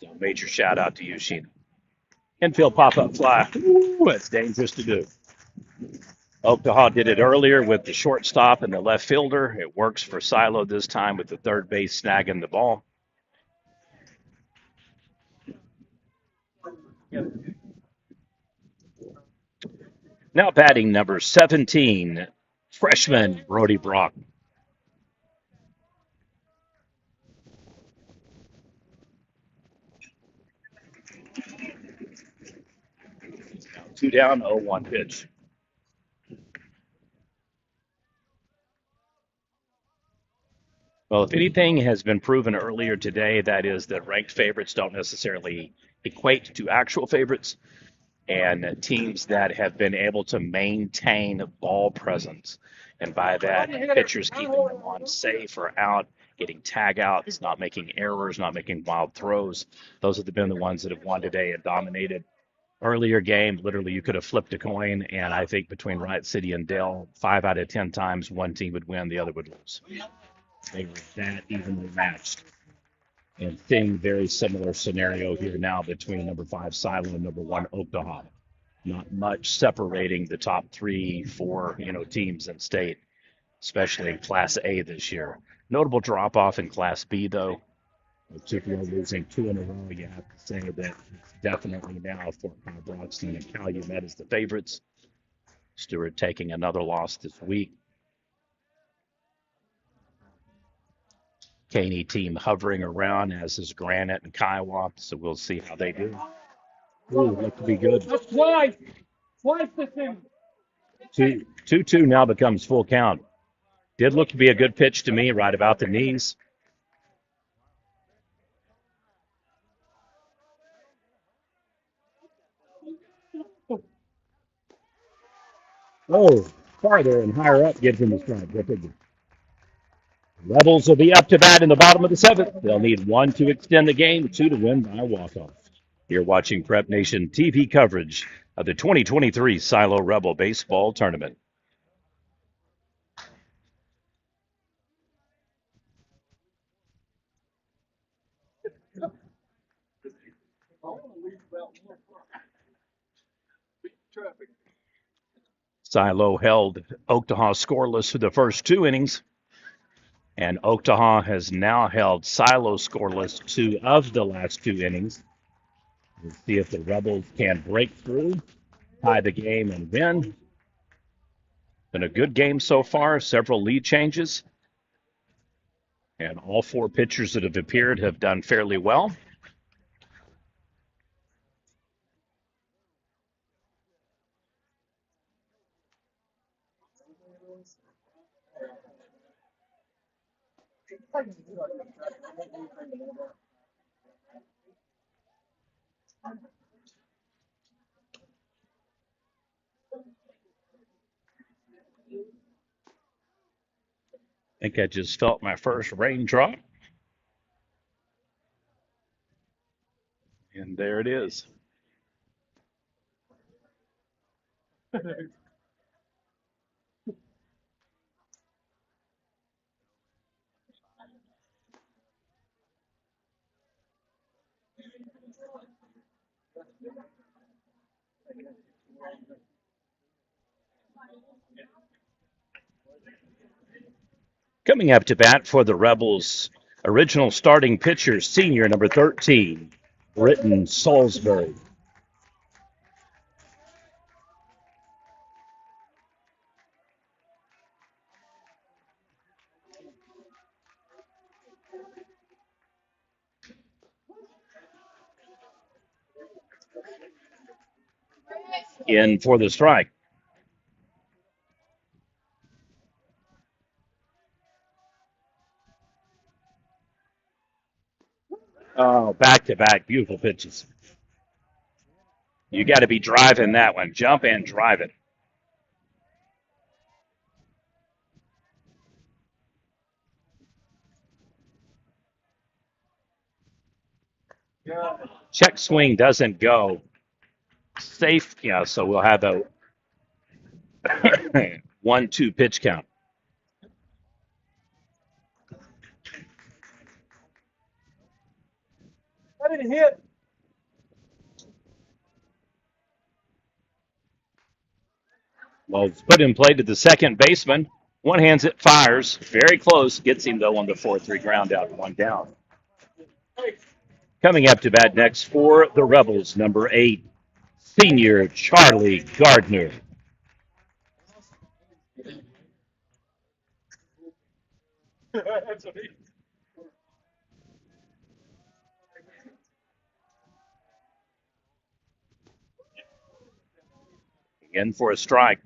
So major shout out to you, Sheena. Infield pop-up fly. Ooh, that's dangerous to do. Oktaha did it earlier with the shortstop and the left fielder. It works for Silo this time with the third base snagging the ball. Now batting number 17, freshman Brody Brock. Two down, 0-1 pitch. Well, if anything has been proven earlier today, that is that ranked favorites don't necessarily equate to actual favorites. And teams that have been able to maintain ball presence, and by that, pitchers keeping them on safe or out, getting tag outs, not making errors, not making wild throws. Those have been the ones that have won today and dominated. Earlier game, literally, you could have flipped a coin, and I think between Wright City and Dale, 5 out of 10 times, one team would win, the other would lose. They were that evenly matched. And seeing very similar scenario here now between number 5 Silo and number 1 Oktaha. Not much separating the top 3, 4, teams in state, especially in Class A this year. Notable drop off in Class B though. Tupelo losing 2 in a row. You have to say that it's definitely now Fort Powell Brodston and Calumet as the favorites. Stewart taking another loss this week. Caney team hovering around, as is Granite and Kiowa, so we'll see how they do. Ooh, look to be good. Twice the thing. 2-2 now becomes full count. Did look to be a good pitch to me, right about the knees. Oh, farther and higher up gives him the strike. Go figure. Rebels will be up to bat in the bottom of the 7th. They'll need 1 to extend the game, 2 to win by walk-off. You're watching Prep Nation TV coverage of the 2023 Silo Rebel Baseball Tournament. Silo held Oktaha scoreless through the first 2 innings, and Oktaha has now held Silo scoreless 2 of the last 2 innings. We'll see if the Rebels can break through, tie the game, and win. Been a good game so far, several lead changes, and all 4 pitchers that have appeared have done fairly well. I think I just felt my first raindrop, and there it is. Coming up to bat for the Rebels, original starting pitcher, senior number 13, Britton Salisbury. In for the strike. Oh, back to back, beautiful pitches. You got to be driving that one. Jump and drive it. Check swing doesn't go. Safe, yeah, so we'll have a 1-2 pitch count. I didn't hit. Well, it's put in play to the second baseman. One hands it, fires. Very close. Gets him, though, on the 4-3 ground out, one down. Coming up to bat next for the Rebels, number 8, senior Charlie Gardner. That's what he. In for a strike.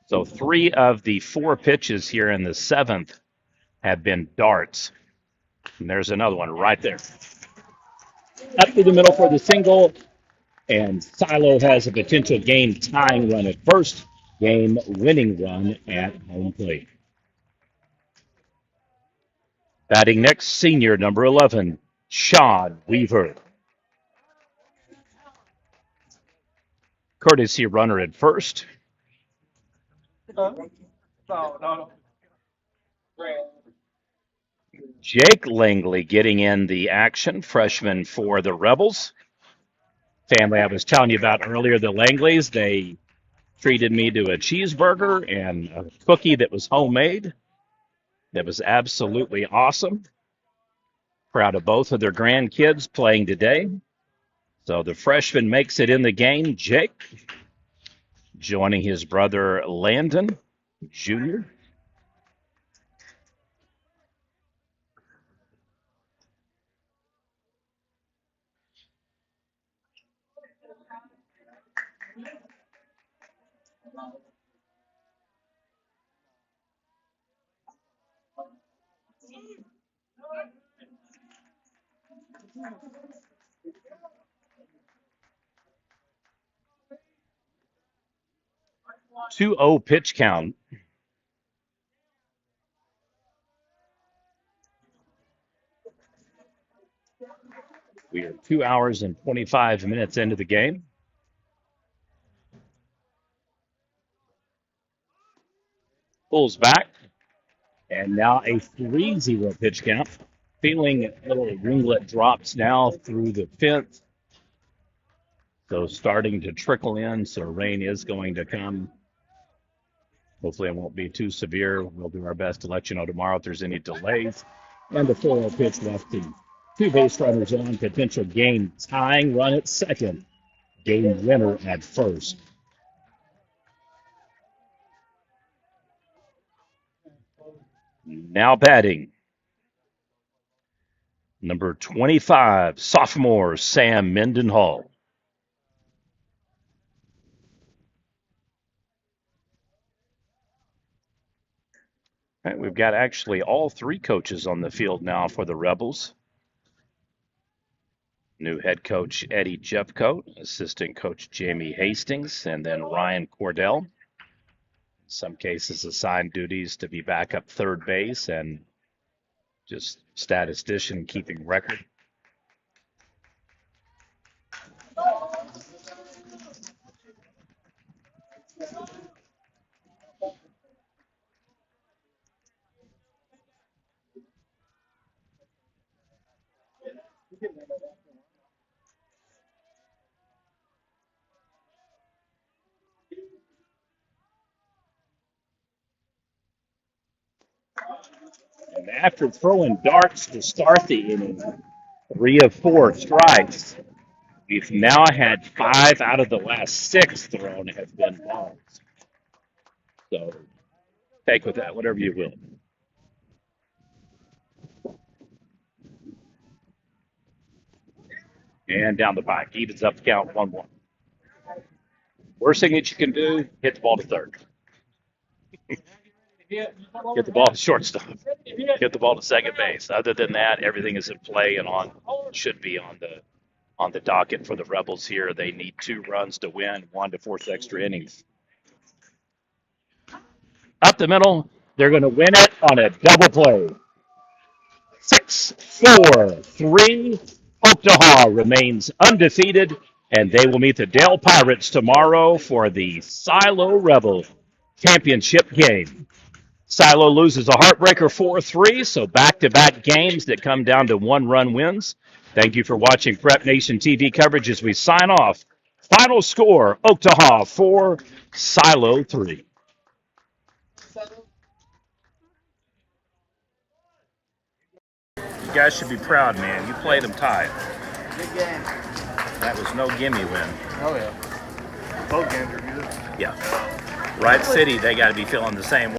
So 3 of the 4 pitches here in the 7th have been darts. And there's another one right there. Up to the middle for the single. And Silo has a potential game tying run at first, game winning run at home plate. Batting next, senior number 11, Sean Weaver. Courtesy runner at first. No, no. Jake Langley getting in the action, freshman for the Rebels. Family I was telling you about earlier, the Langleys, they treated me to a cheeseburger and a cookie that was homemade. That was absolutely awesome. Proud of both of their grandkids playing today. So the freshman makes it in the game. Jake joining his brother Landon Jr. Two zero pitch count. We are 2 hours and 25 minutes into the game. Pulls back. And now a 3-0 pitch count. Feeling little ringlet drops now through the fence. So starting to trickle in. So rain is going to come. Hopefully it won't be too severe. We'll do our best to let you know tomorrow if there's any delays. And the 4-0 pitch lefty. 2 base runners on, potential game tying run at second. Game winner at first. Now batting. Number 25, sophomore Sam Mendenhall. All right, we've got actually all three coaches on the field now for the Rebels. New head coach Eddie Jeffcoat, assistant coach Jamie Hastings, and then Ryan Cordell. In some cases, assigned duties to be back up third base and just statistician keeping record. And after throwing darts to start the inning, 3 of 4 strikes, we've now had 5 out of the last 6 thrown have been balls. So take with that whatever you will. And down the pike, evens up the count 1-1. Worst thing that you can do, hit the ball to third. Hit the ball to shortstop. Hit the ball to second base. Other than that, everything is in play and should be on the docket for the Rebels here. They need 2 runs to win, 1 to force extra innings. Up the middle, they're going to win it on a double play. 6-4-3. Oktaha remains undefeated, and they will meet the Dale Pirates tomorrow for the Silo Rebel championship game. Silo loses a heartbreaker 4-3, so back-to-back games that come down to 1-run wins. Thank you for watching Prep Nation TV coverage as we sign off. Final score, Oktaha 4, Silo 3. You guys should be proud, man. You played them tight. Good game. That was no gimme win. Oh, yeah. Both games are good. Yeah. Right City, they got to be feeling the same way.